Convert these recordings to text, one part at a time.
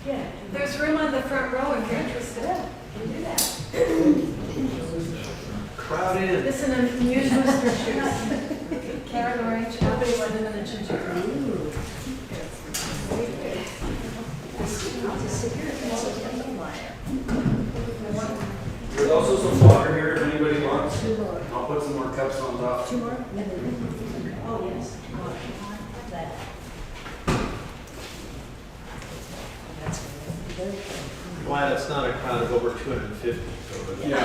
Yeah. There's room on the front row if you're interested. Yeah, we do that. Crowd in. This is an unusual shoes. Carrot orange, nobody wanted them in a ginger. There's also some water here if anybody wants. I'll put some more cups on top. Two more? Oh, yes. That. That's good. Glad it's not a crowd of over 250 over there. Yeah.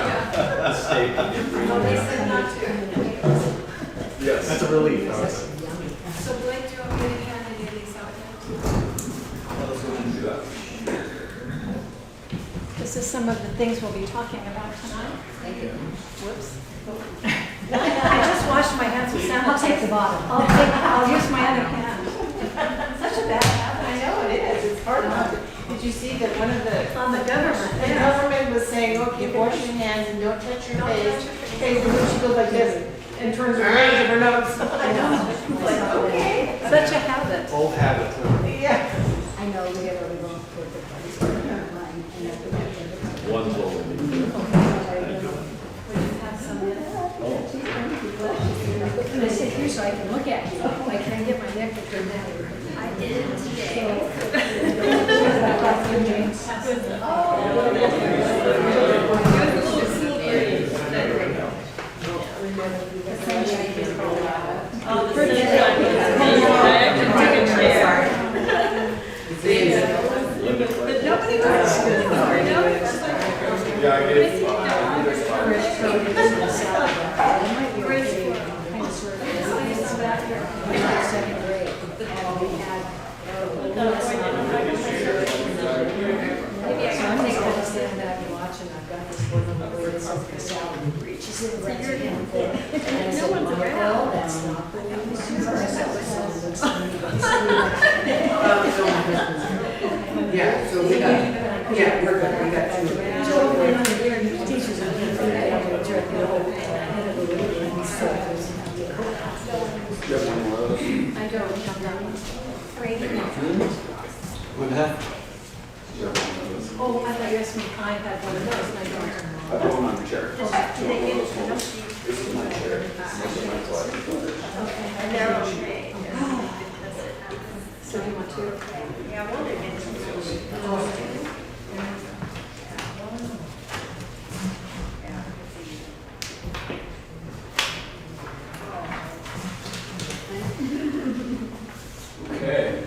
Well, they said not to. Yes. That's a relief. That's Okay. yummy. So Blake, do you want me to hand any of these out now? Let's go ahead and do that. This is some of the things we'll be talking about tonight. Thank you. Whoops. I just washed my hands with sanitizer. I'll take the bottom. I'll use my other hand. Such a bad habit. I know it is, it's hard not to. Did you see that one of the, On the government, the yeah. government was saying, okay, wash your hands and don't touch your Don't face. touch your face. Okay, and then she goes like this and turns around and her nose. I know. It's like, okay. Such a habit. Old habit. Yeah. I know we have a little with the place. One's over. Would you have some in? Can I sit here so I can look at you? I can't get my neck to turn that way. I did today. But nobody was. Yeah, I get it. Second grade. And we had so I'm just gonna stand back and watch, and I've got this little boy that says the salad reaches in, grabs a handful, and I said, Michael, that's not the way you do it. Yeah, so we got, yeah, we're good, we got two. So when I'm here, you teachers are here, I have to direct the whole head of the little and so. You have one more of those? I don't have that one. What that? You have one of those? Oh, I thought you asked me if I had one of those, and I don't. I put one on your chair. Do they get it? This is my chair. This is my slide. They're okay. So do you want to? Yeah, well, they're Okay.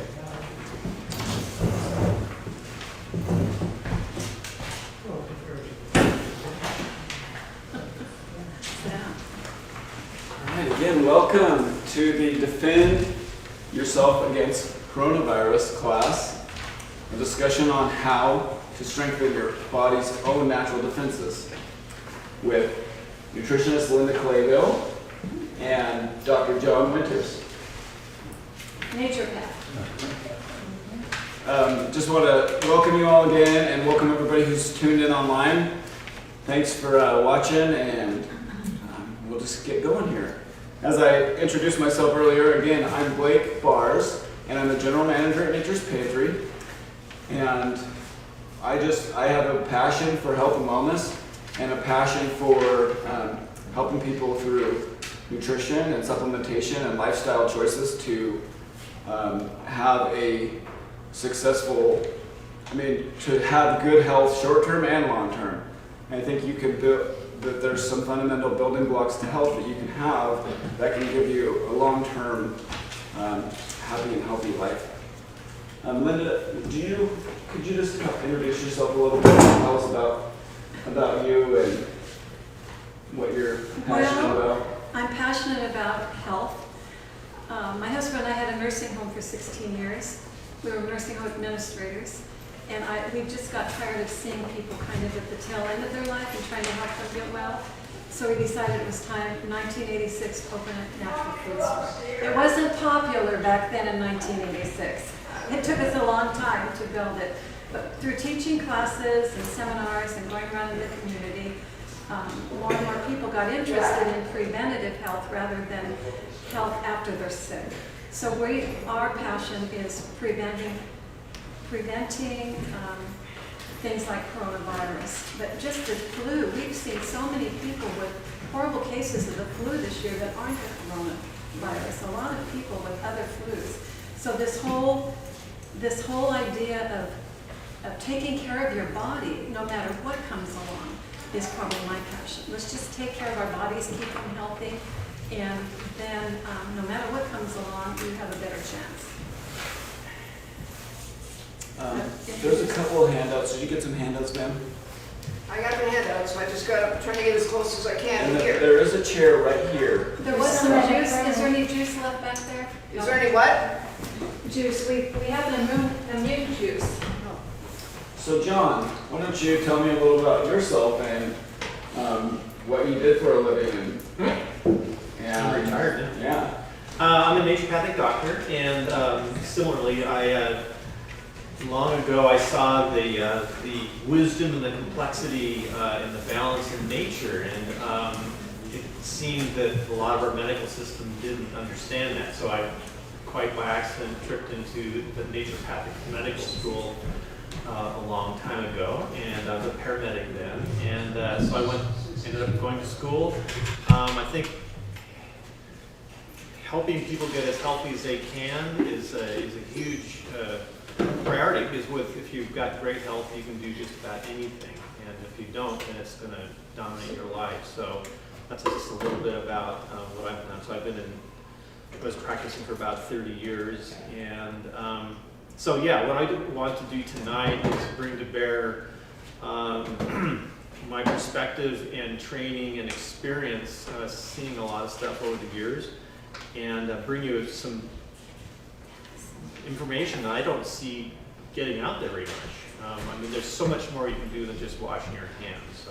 All right, again, welcome to the Defend Yourself Against Coronavirus class, a discussion on how to strengthen your body's own natural defenses with nutritionist Linda Clayville and Dr. John Winters. Nature path. Just want to welcome you all again and welcome everybody who's tuned in online. Thanks for watching, and we'll just get going here. As I introduced myself earlier, again, I'm Blake Bars, and I'm the general manager at Nature's Pantry. And I have a passion for health and wellness and a passion for helping people through nutrition and supplementation and lifestyle choices to have a successful, to have good health short-term and long-term. And I think you can build, that there's some fundamental building blocks to health that you can have that can give you a long-term happy and healthy life. Linda, could you just introduce yourself a little bit and tell us about you and what you're passionate about? I'm passionate about health. My husband and I had a nursing home for 16 years. We were nursing home administrators, and we just got tired of seeing people kind of at the tail end of their life and trying to help them get well. So we decided it was time, 1986, to open a natural food store. It wasn't popular back then in 1986. It took us a long time to build it, but through teaching classes and seminars and going around in the community, more and more people got interested in preventative health rather than health after they're sick. So our passion is preventing preventing things like coronavirus. But just the flu, we've seen so many people with horrible cases of the flu this year that aren't the coronavirus. A lot of people with other flus. So this whole idea of taking care of your body, no matter what comes along, is probably my passion. Let's just take care of our bodies, keep them healthy, and then no matter what comes along, you have a better chance. There's a couple of handouts. Did you get some handouts, ma'am? I got the handouts, so I just got up, trying to get as close as I can And to here. there is a chair right here. There was some juice. Is there any juice left back there? Is there any what? Juice. We have an immune juice. So John, why don't you tell me a little about yourself and what you did for a living and I'm retired now. Yeah. I'm a naturopathic doctor, and similarly, long ago I saw the wisdom and the complexity and the balance in nature, and it seemed that a lot of our medical system didn't understand that. So I, quite by accident, tripped into the naturopathic medical school a long time ago, and I was a paramedic then, and so I ended up going to school. I think helping people get as healthy as they can is a huge priority, because if you've got great health, you can do just about anything, and if you don't, then it's going to dominate your life. So that's just a little bit about what I've done. So I was practicing for about 30 years, and so yeah, what I want to do tonight is bring to bear my perspective and training and experience, seeing a lot of stuff over the years, and bring you some information that I don't see getting out there very much. I mean, there's so much more you can do than just washing your hands.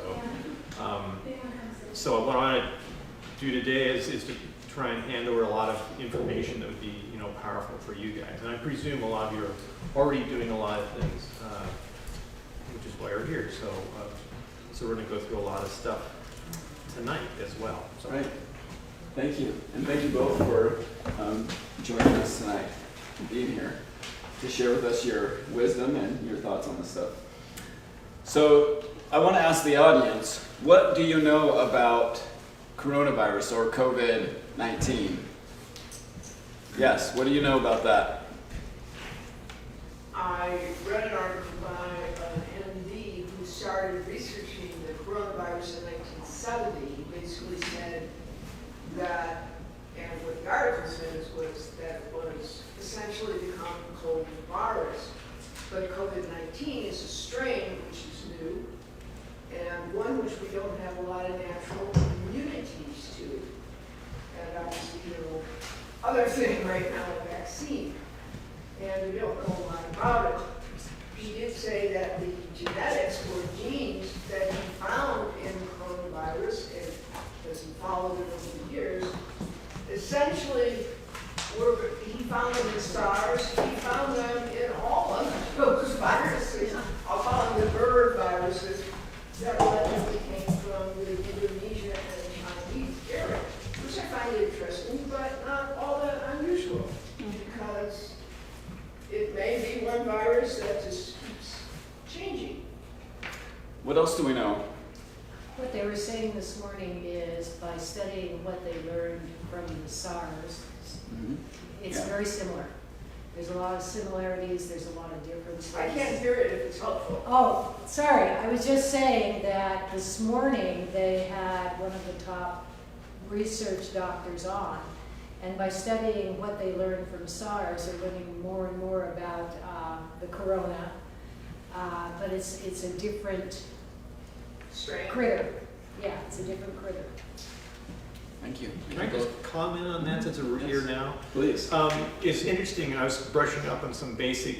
So what I want to do today is to try and hand over a lot of information that would be powerful for you guys. And I presume a lot of you are already doing a lot of things, which is why we're here. So we're going to go through a lot of stuff tonight as well. So. Right. Thank you. And thank you both for joining us tonight and being here to share with us your wisdom and your thoughts on this stuff. So I want to ask the audience, what do you know about coronavirus or COVID-19? Yes, what do you know about that? I read an article by an MD who started researching the coronavirus in 1970. He basically said that, and what the article says was that it was essentially the common cold virus, but COVID-19 is a strain which is new, and one which we don't have a lot of natural immunities to. And obviously, other thing right now, a vaccine, and we don't know a lot about it. He did say that the genetics or genes that he found in coronavirus, and as he followed it over the years, essentially he found them in SARS, he found them in all of those viruses. I'll call them the bird viruses that allegedly came from the Indonesia and Chinese area, which I find interesting, but not all that unusual, because it may be one virus that just keeps changing. What else do we know? What they were saying this morning is by studying what they learned from the SARS, it's Yeah. very similar. There's a lot of similarities, there's a lot of differences. I can't hear it if it's helpful. Oh, sorry, I was just saying that this morning they had one of the top research doctors on, and by studying what they learned from SARS, they're learning more and more about the corona, but it's a different Strain. critter. Yeah, it's a different critter. Thank you. Can I just comment on that since we're here now? Please. It's interesting. I was brushing up on some basic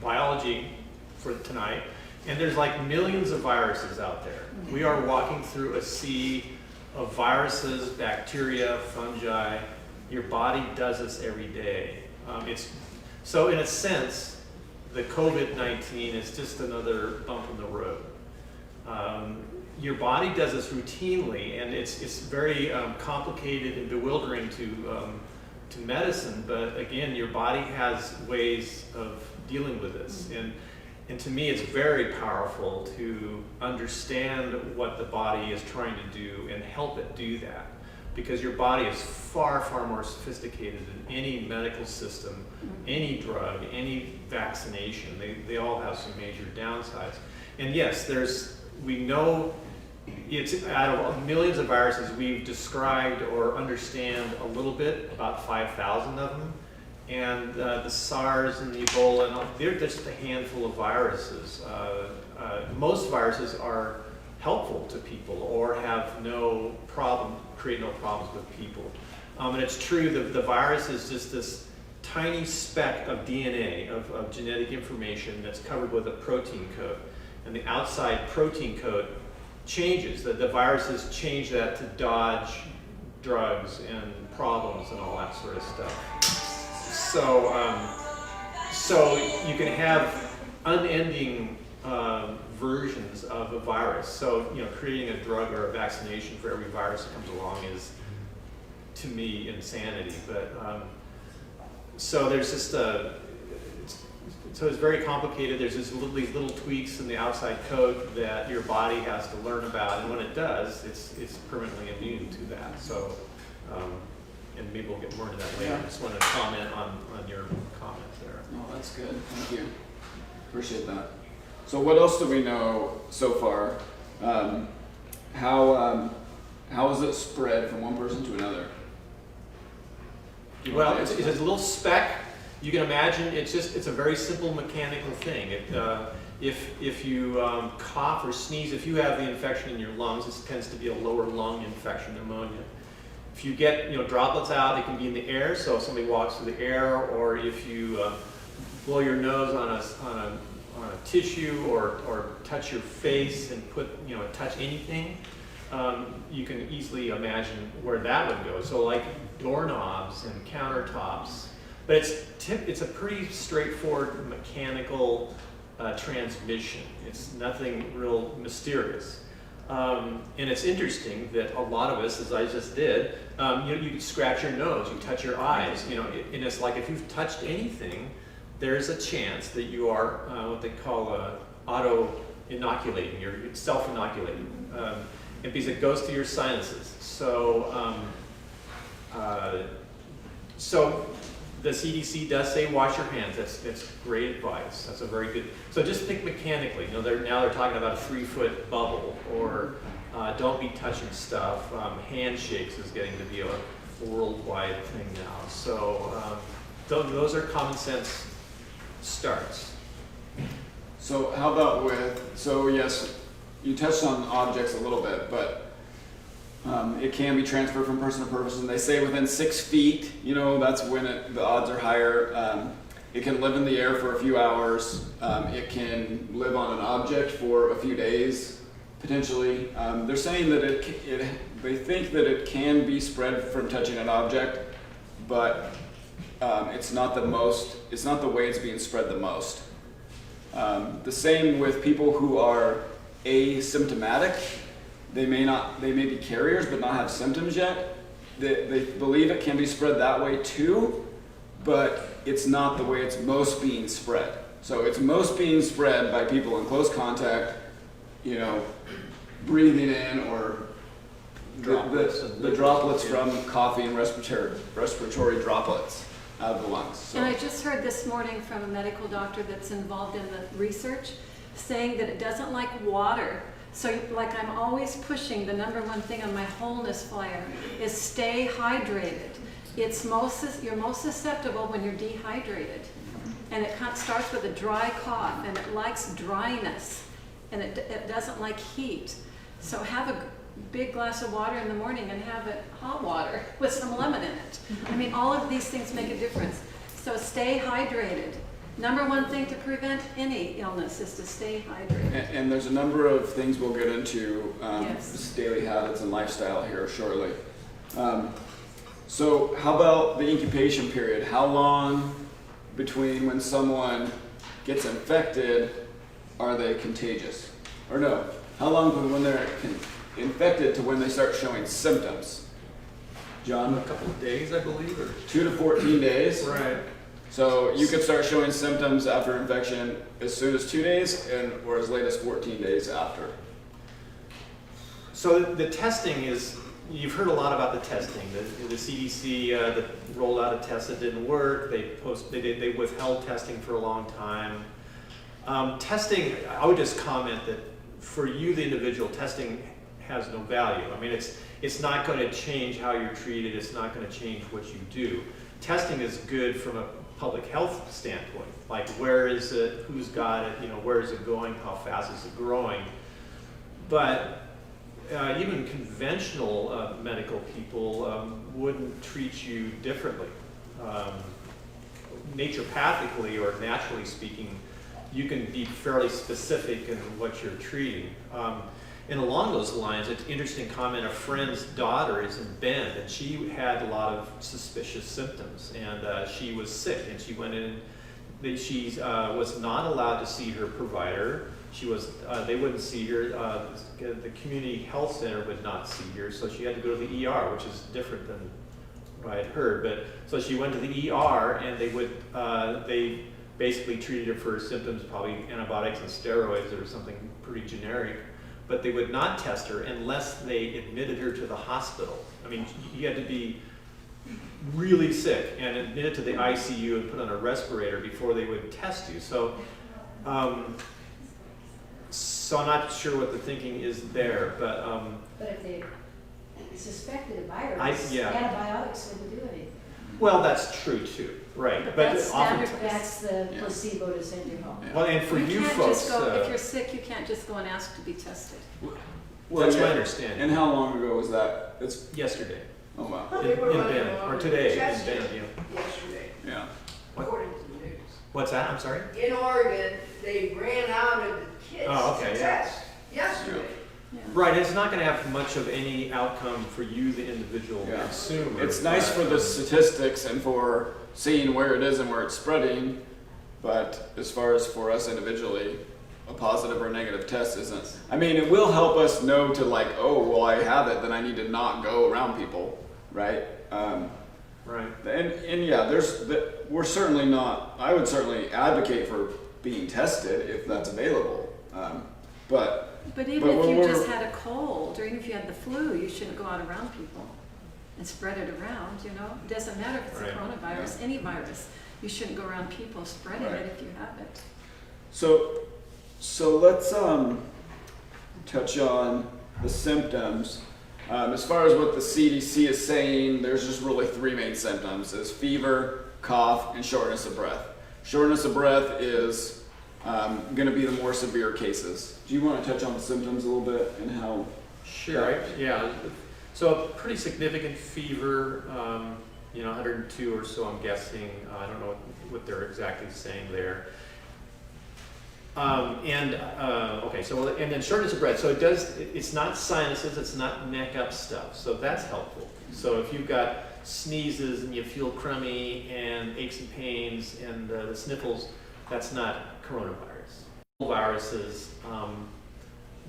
biology for tonight, and there's like millions of viruses out there. We are walking through a sea of viruses, bacteria, fungi. Your body does this every day. So in a sense, the COVID-19 is just another bump in the road. Your body does this routinely, and it's very complicated and bewildering to medicine. But again, your body has ways of dealing with this. And to me, it's very powerful to understand what the body is trying to do and help it do that. Because your body is far, far more sophisticated than any medical system, any drug, any vaccination. They all have some major downsides. And yes, we know it's out of millions of viruses, we've described or understand a little bit, about 5,000 of them. And the SARS and the Ebola, and they're just a handful of viruses. Most viruses are helpful to people or have no problem, create no problems with people. And it's true that the virus is just this tiny speck of DNA, of genetic information that's covered with a protein coat. And the outside protein coat changes, the viruses change that to dodge drugs and problems and all that sort of stuff. So you can have unending versions of a virus. So creating a drug or a vaccination for every virus that comes along is, to me, insanity. But so there's just so it's very complicated. There's these little tweaks in the outside coat that your body has to learn about, and when it does, it's permanently immune to that. So. And maybe we'll get more into that later. Yeah. I just want to comment on your comment there. Oh, that's good. Thank you. Appreciate that. So what else do we know so far? How is it spread from one person to another? Well, it's a little speck. You can imagine it's a very simple mechanical thing. If you cough or sneeze, if you have the infection in your lungs, this tends to be a lower lung infection, pneumonia. If you get droplets out, it can be in the air. So if somebody walks through the air, or if you blow your nose on a tissue, or touch your face and touch anything, you can easily imagine where that would go. So like doorknobs and countertops. But it's a pretty straightforward mechanical transmission. It's nothing real mysterious. And it's interesting that a lot of us, as I just did, you scratch your nose, you touch your eyes, and it's like if you've touched anything, there's a chance that you are what they call auto-inoculating, you're self-inoculating, and because it goes through your sinuses. So the CDC does say wash your hands. That's great advice. That's a very good. So just think mechanically. They're talking about a 3-foot bubble, or don't be touching stuff. Handshakes is getting to be a worldwide thing now. So those are common sense starts. So how about yes, you touched on objects a little bit, but it can be transferred from person to person. They say within 6 feet, that's when the odds are higher. It can live in the air for a few hours. It can live on an object for a few days, potentially. They're saying that they think that it can be spread from touching an object, but it's not the way it's being spread the most. The same with people who are asymptomatic. They may be carriers but not have symptoms yet. They believe it can be spread that way too, but it's not the way it's most being spread. So it's most being spread by people in close contact, breathing in, or the droplets from coughing, respiratory droplets out of the lungs. So. And I just heard this morning from a medical doctor that's involved in the research saying that it doesn't like water. So like I'm always pushing, the number one thing on my wholeness flyer is stay hydrated. You're most susceptible when you're dehydrated. And it starts with a dry cough, and it likes dryness, and it doesn't like heat. So have a big glass of water in the morning and have it hot water with some lemon in it. I mean, all of these things make a difference. So stay hydrated. Number one thing to prevent any illness is to stay hydrated. And there's a number of things we'll get into, Yes. daily habits and lifestyle here shortly. So how about the incubation period? How long between when someone gets infected are they contagious? Or no, how long from when they're infected to when they start showing symptoms? John? A couple of days, I believe, or 2 to 14 days. right. So you could start showing symptoms after infection as soon as 2 days or as late as 14 days after. So the testing is, you've heard a lot about the testing. The CDC that rolled out a test that didn't work. They withheld testing for a long time. Testing, I would just comment that for you, the individual, testing has no value. I mean, it's not going to change how you're treated. It's not going to change what you do. Testing is good from a public health standpoint. Like, where is it? Who's got it? You know, where is it going? How fast is it growing? But even conventional medical people wouldn't treat you differently. Naturopathically or naturally speaking, you can be fairly specific in what you're treating. And along those lines, it's an interesting comment. A friend's daughter is in Bend, and she had a lot of suspicious symptoms, and she was sick, and she went in. She was not allowed to see her provider. They wouldn't see her. The community health center would not see her, so she had to go to the ER, which is different than what I had heard. But so she went to the ER, and they basically treated her for her symptoms, probably antibiotics and steroids or something pretty generic. But they would not test her unless they admitted her to the hospital. I mean, you had to be really sick and admitted to the ICU and put on a respirator before they would test you. So, so I'm not sure what the thinking is there, but if they suspected a virus, yeah. antibiotics wouldn't do anything. Well, that's true too, right? But That's often, that's the placebo to send you home. well, and for you can't folks, just go, if you're sick, you can't just go and ask to be tested. Well, that's my yeah. understanding. And how long ago was that? It's Yesterday, oh wow. Well, they were in running Bend, along or with today, in chest Bend, tube yeah. yesterday, Yeah. according to the news. What's that? I'm sorry. In Oregon, they ran out of the kits Oh, okay, to yeah. test yesterday. Yeah. Right, it's not going to have much of any outcome for you, the individual Yeah. consumer. It's nice for the statistics and for seeing where it is and where it's spreading, but as far as for us individually, a positive or negative test isn't. I mean, it will help us know to like, oh, well, I have it, then I need to not go around people, right? Right. And yeah, we're certainly not. I would certainly advocate for being tested if that's available, but. But even But if when you we're- just had a cold, or even if you had the flu, you shouldn't go out around people and spread it around, you know? It doesn't matter if it's Right. a coronavirus, any virus. You shouldn't go around people spreading Right. it if you have it. So let's touch on the symptoms. As far as what the CDC is saying, there's just really three main symptoms: is fever, cough, and shortness of breath. Shortness of breath is going to be the more severe cases. Do you want to touch on the symptoms a little bit and how? Sure. Yeah. So a pretty significant fever, 102 or so, I'm guessing. I don't know what they're exactly saying there. Okay, so and then shortness of breath. So it's not sinuses, it's not neck up stuff. So that's helpful. So if you've got sneezes and you feel crummy and aches and pains and the sniffles, that's not coronavirus. Viruses,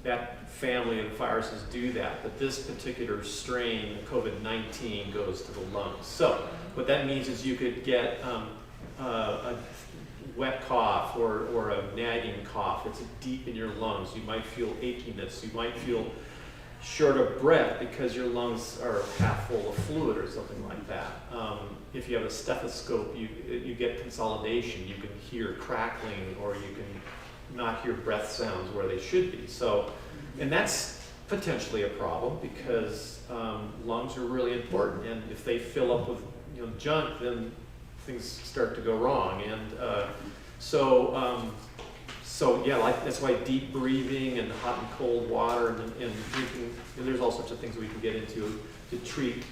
that family of viruses do that, but this particular strain, COVID-19, goes to the lungs. So what that means is you could get a wet cough or a nagging cough. It's deep in your lungs. You might feel achiness. You might feel short of breath because your lungs are half full of fluid or something like that. If you have a stethoscope, you get consolidation. You can hear crackling, or you can not hear breath sounds where they should be. So, and that's potentially a problem because lungs are really important, and if they fill up with junk, then things start to go wrong. And so yeah, like that's why deep breathing and hot and cold water and drinking, and there's all sorts of things we can get into to treat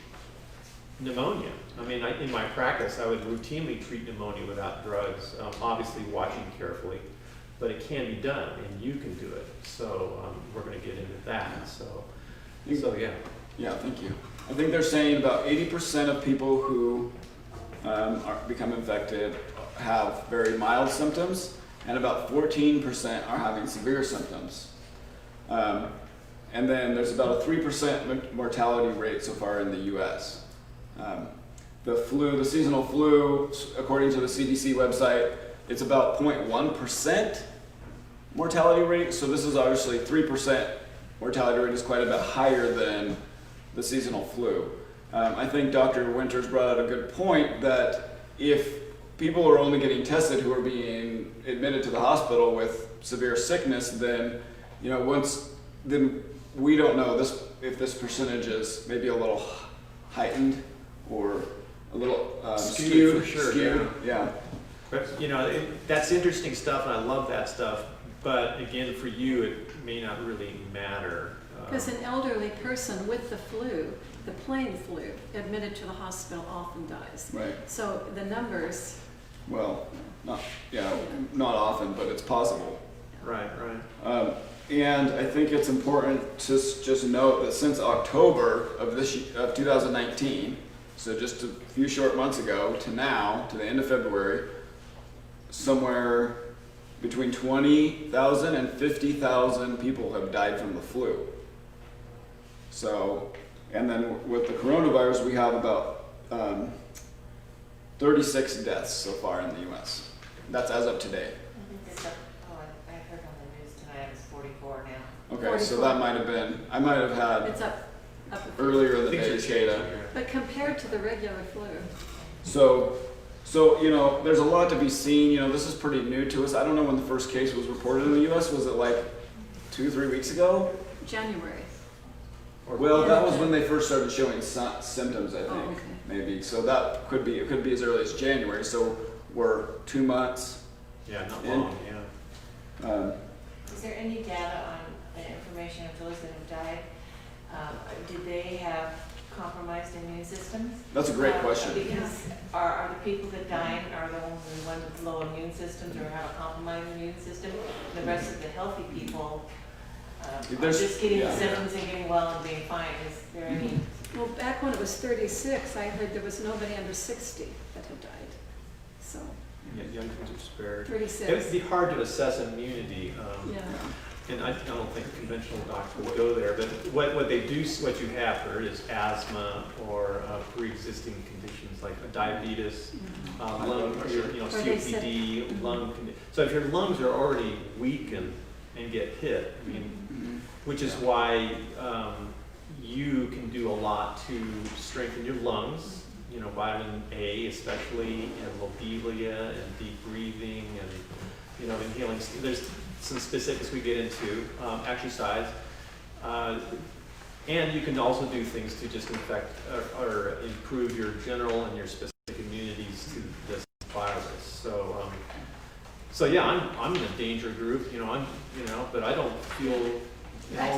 pneumonia. I mean, in my practice, I would routinely treat pneumonia without drugs, obviously watching carefully, but it can be done, and you can do it. So we're going to get into that. So yeah. Yeah, thank you. I think they're saying about 80% of people who become infected have very mild symptoms, and about 14% are having severe symptoms. And then there's about a 3% mortality rate so far in the US. The flu, the seasonal flu, according to the CDC website, it's about 0.1% mortality rate. So this is obviously 3% mortality rate is quite a bit higher than the seasonal flu. I think Dr. Winters brought out a good point that if people are only getting tested who are being admitted to the hospital with severe sickness, then then we don't know if this percentage is maybe a little heightened or a little Skewed, for sure, skewed. Yeah. But, that's interesting stuff, and I love that stuff. But again, for you, it may not really matter. Because an elderly person with the flu, the plain flu, admitted to the hospital often dies. Right. So the numbers, Well, not often, but it's possible. Right, right. And I think it's important to just note that since October of 2019, so just a few short months ago to now, to the end of February, somewhere between 20,000 and 50,000 people have died from the flu. So, and then with the coronavirus, we have about 36 deaths so far in the US. That's as of today. I heard on the news tonight it's 44 now. Okay, so 44. that might have been, I might have had it's up. earlier in the Things day are changing data. here. But compared to the regular flu, So there's a lot to be seen. This is pretty new to us. I don't know when the first case was reported in the US. Was it like 2-3 weeks ago? January. Well, that was when they first started showing symptoms, I think, Oh, okay. maybe. So that could be as early as January. So we're 2 months. Yeah, not And- long, yeah. Is there any data on the information of those that have died? Did they have compromised immune systems? That's a great question. Because are the people that died are the ones with low immune systems or have a compromised immune system? The rest of the healthy people are There's- just getting the yeah. symptoms and getting well and being fine. Is there any? Well, back when it was 36, I heard there was nobody under 60 that had died. So, Yeah, young kids are spared. 36. It'd be hard to assess immunity. Yeah. And I don't think a conventional doctor would go there, but what you have heard is asthma or pre-existing conditions like diabetes, lung, Or they said- COPD, lung. So if your lungs are already weakened and get hit, which is why you can do a lot to strengthen your lungs. Vitamin A especially, and lobelia and deep breathing and inhaling. There's some specifics we get into, exercise, and you can also do things to just infect or improve your general and your specific immunities to this virus. So yeah, I'm in a danger group. But I don't feel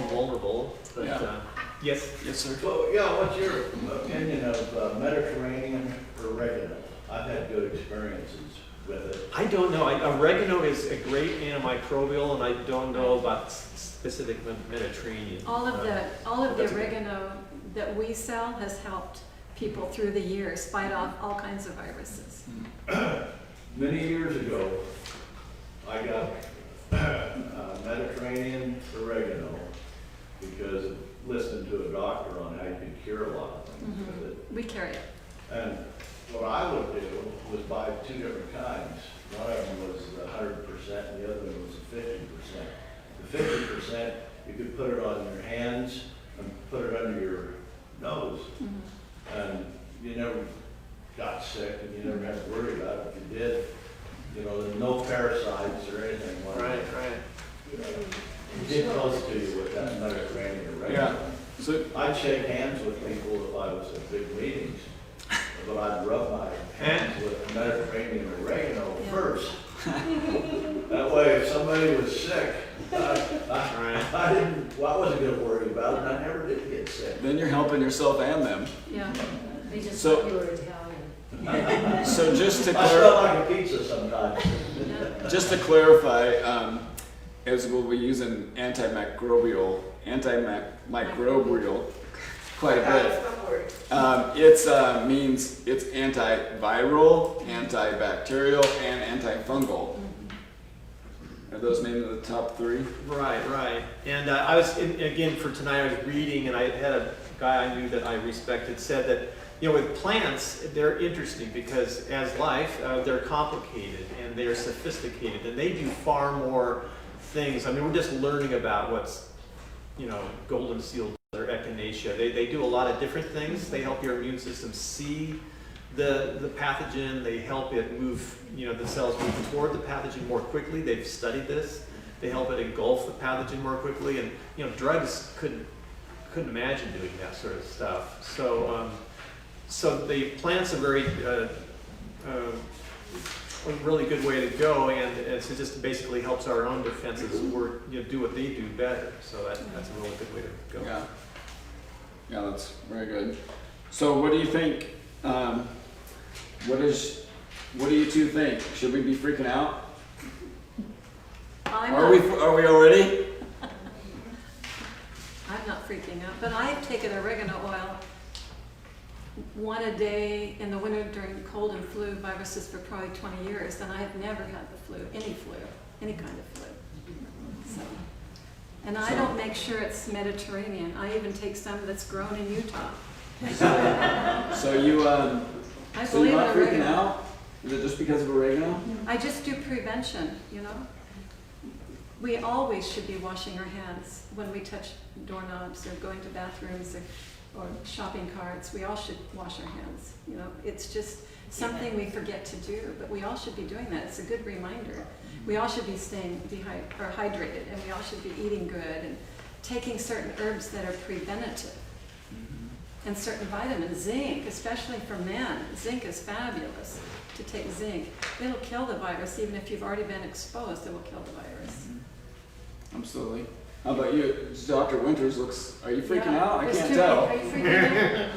vulnerable. But Yeah. yes. Yes, sir. So, what's your opinion of Mediterranean oregano? I've had good experiences with it. I don't know. Oregano is a great antimicrobial, and I don't know about specific Mediterranean. All of the That's okay. oregano that we sell has helped people through the years fight off all kinds of viruses. Many years ago, I got Mediterranean oregano because of listening to a doctor on how you could cure a lot of things with it. We carry it. And what I would do was buy two different kinds. One of them was 100% and the other one was 50%. The 50%, you could put it on your hands and put it under your nose. And you never got sick and you never had to worry about it. If you did, there's no parasites or anything. Right. Get close to you with that Mediterranean oregano. Yeah. So I'd shake hands with people if I was at big meetings, but I'd rub my hands with Mediterranean oregano Yeah. first. That way, if somebody was sick, I wasn't gonna worry about it, and I never did get sick. then you're helping yourself and them. Yeah. They just So- thought you were Italian. So just to I smell clarify. like a pizza sometimes. Just to clarify, as we'll be using antimicrobial quite a bit. It means it's antiviral, antibacterial, and antifungal. Are those maybe the top three? Right. And I was, again, for tonight, I was reading, and I had a guy I knew that I respected said that with plants, they're interesting because as life, they're complicated and they're sophisticated and they do far more things. I mean, we're just learning about what's, golden seal or echinacea. They do a lot of different things. They help your immune system see the pathogen. They help it move, the cells move toward the pathogen more quickly. They've studied this. They help it engulf the pathogen more quickly. And, drugs couldn't imagine doing that sort of stuff. So the plants are a really good way to go, and it just basically helps our own defenses work, do what they do better. So that's a really good way to go. Yeah, that's very good. So what do you think? What do you two think? Should we be freaking out? Are we already? I'm not freaking out, but I've taken oregano oil one a day in the winter during cold and flu viruses for probably 20 years, and I have never had the flu, any kind of flu. So, and I don't make sure it's Mediterranean. I even take some that's grown in Utah. So you're not freaking oregano. out? Is it just because of oregano? I just do prevention, We always should be washing our hands when we touch doorknobs or going to bathrooms or shopping carts. We all should wash our hands. It's just something we forget to do, but we all should be doing that. It's a good reminder. We all should be staying hydrated, and we all should be eating good and taking certain herbs that are preventative. And certain vitamins, zinc, especially for men. Zinc is fabulous to take zinc. It'll kill the virus, even if you've already been exposed, it will kill the virus. Absolutely. How about you? Dr. Winters are you freaking out? I There's can't too tell. many. Are you freaking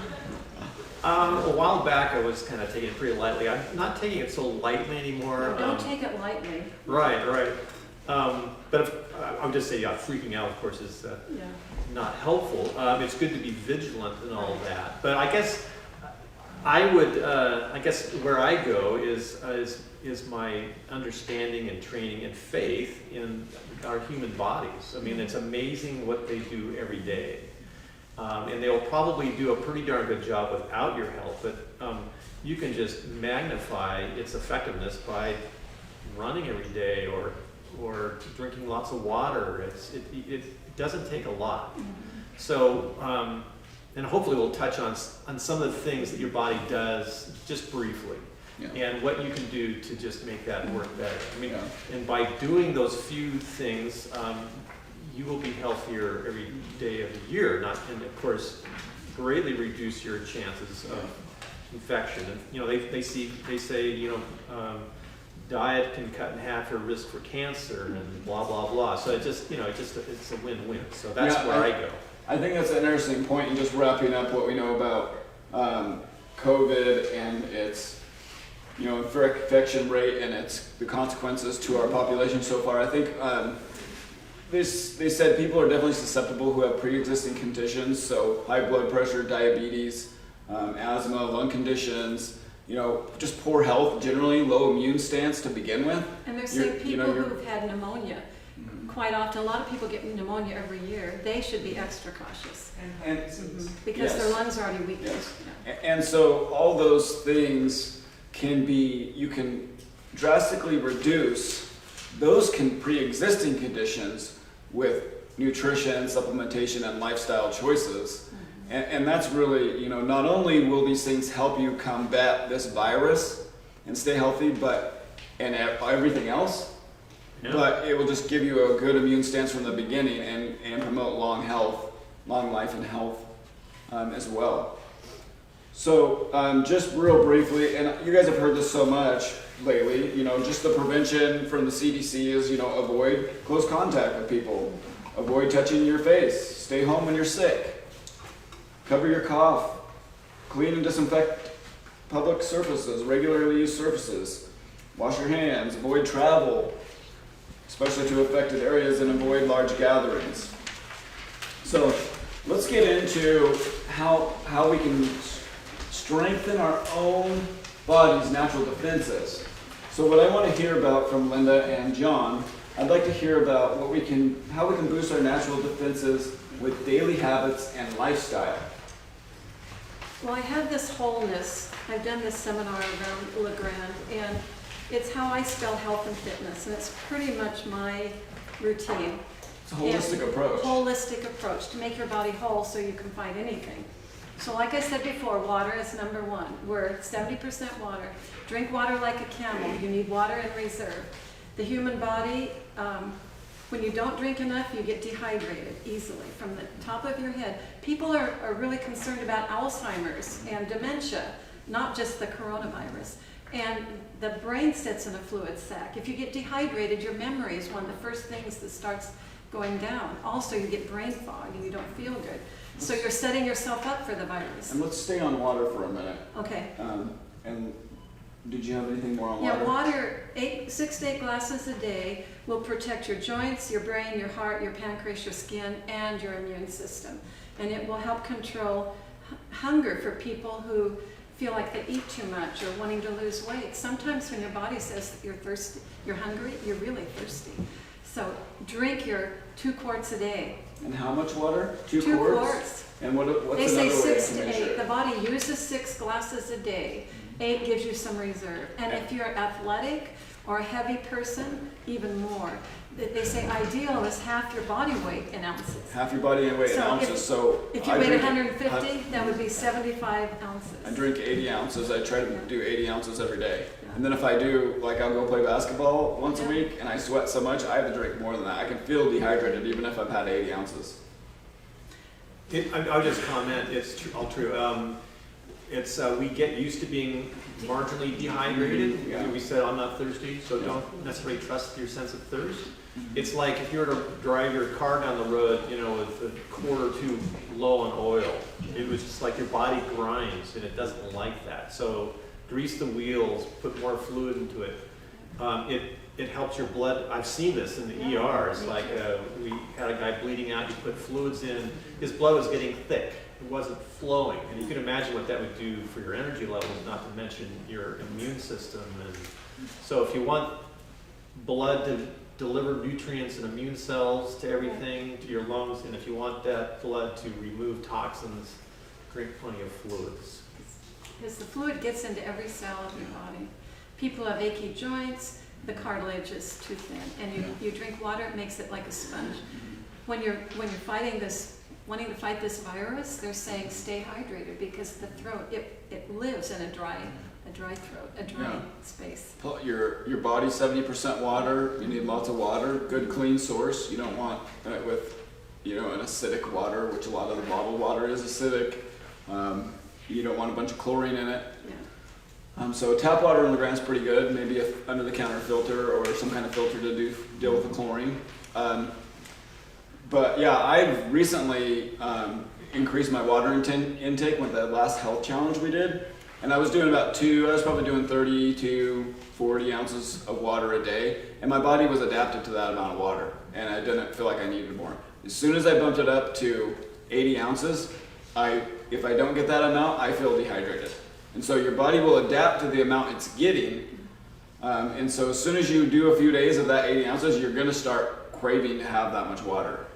out? A while back, I was kind of taking it pretty lightly. I'm not taking it so lightly anymore. No, don't take it lightly. Right. But I would just say, freaking out, of course, is not helpful. It's good to be vigilant and all that. But I guess where I go is my understanding and training and faith in our human bodies. I mean, it's amazing what they do every day. And they'll probably do a pretty darn good job without your help, but you can just magnify its effectiveness by running every day or drinking lots of water. It doesn't take a lot. So, and hopefully we'll touch on some of the things that your body does just briefly. Yeah. And what you can do to just make that work better. I mean, and by doing those few things, you will be healthier every day of the year, and of course, greatly reduce your chances of infection. And they say diet can cut in half your risk for cancer and blah blah blah. So it's a win-win. So that's where I go. I think that's an interesting point. And just wrapping up what we know about COVID and its infection rate and the consequences to our population so far. I think they said people are definitely susceptible who have pre-existing conditions, so high blood pressure, diabetes, asthma, lung conditions, just poor health generally, low immune stance to begin with. And they're saying people who've had pneumonia, quite often, a lot of people get pneumonia every year, they should be extra cautious. Because their lungs are already weak. Yes. And so all those things you can drastically reduce those pre-existing conditions with nutrition, supplementation, and lifestyle choices. And that's really, not only will these things help you combat this virus and stay healthy, and everything else, but it will just give you a good immune stance from the beginning and promote long life and health as well. So just real briefly, and you guys have heard this so much lately, just the prevention from the CDC is, avoid close contact with people, avoid touching your face, stay home when you're sick, cover your cough, clean and disinfect public surfaces, regularly used surfaces, wash your hands, avoid travel, especially to affected areas, and avoid large gatherings. So let's get into how we can strengthen our own body's natural defenses. So what I want to hear about from Linda and John, I'd like to hear about how we can boost our natural defenses with daily habits and lifestyle. Well, I have this wholeness. I've done this seminar around LeGrand, and it's how I spell health and fitness, and it's pretty much my routine. It's a holistic approach. Holistic approach to make your body whole so you can fight anything. So like I said before, water is number one. We're 70% water. Drink water like a camel. You need water in reserve. The human body, when you don't drink enough, you get dehydrated easily from the top of your head. People are really concerned about Alzheimer's and dementia, not just the coronavirus. And the brain sits in a fluid sac. If you get dehydrated, your memory is one of the first things that starts going down. Also, you get brain fog and you don't feel good. So you're setting yourself up for the virus. And let's stay on water for a minute. Okay. And did you have anything more on Yeah, water? water, 6 to 8 glasses a day will protect your joints, your brain, your heart, your pancreas, your skin, and your immune system. And it will help control hunger for people who feel like they eat too much or wanting to lose weight. Sometimes when your body says that you're thirsty, you're hungry, you're really thirsty. So drink your 2 quarts a day. And how much water? 2 2 quarts? quarts. And what's They say another way 6 to to measure 8. it? The body uses 6 glasses a day. 8 gives you some reserve. And if you're athletic or a heavy person, even more. They say ideal is half your body weight in ounces. Half your body weight in So ounces. So If you I weighed drink- 150, that would be 75 I ounces. drink 80 ounces. I try to do 80 ounces every day. And then if I do, like I'll go play basketball once a Yeah. week and I sweat so much, I have to drink more than that. I can feel dehydrated even if I've had 80 ounces. I'll just comment, it's all true. We get used to being marginally dehydrated. Yeah. We said, I'm not thirsty, so don't necessarily trust your sense of thirst. It's like if you were to drive your car down the road, with a quart or two low on oil, it was just like your body grinds and it doesn't like that. So grease the wheels, put more fluid into it. It helps your blood. I've seen this in the ERs. Like we had a guy bleeding out. You put fluids in. His blood was getting thick. It wasn't flowing. And you can imagine what that would do for your energy levels, not to mention your immune system. And so if you want blood to deliver nutrients and immune cells to everything, to your lungs, and if you want that blood to remove toxins, drink plenty of fluids. Because the fluid gets into every cell of your body. People have achy joints, the cartilage is too thin, and you drink water, it makes it like a sponge. When you're fighting this, wanting to fight this virus, they're saying stay hydrated because the throat, it lives in a dry throat, a dry space. Your body's 70% water. You need lots of water. Good clean source. You don't want it with an acidic water, which a lot of the bottled water is acidic. You don't want a bunch of chlorine in it. Yeah. So tap water in the ground is pretty good. Maybe a under-the-counter filter or some kind of filter to deal with the chlorine. But yeah, I've recently increased my water intake with the last health challenge we did. And I was probably doing 30 to 40 ounces of water a day. And my body was adapted to that amount of water. And I didn't feel like I needed more. As soon as I bumped it up to 80 ounces, if I don't get that amount, I feel dehydrated. And so your body will adapt to the amount it's getting. And so as soon as you do a few days of that 80 ounces, you're going to start craving to have that much water.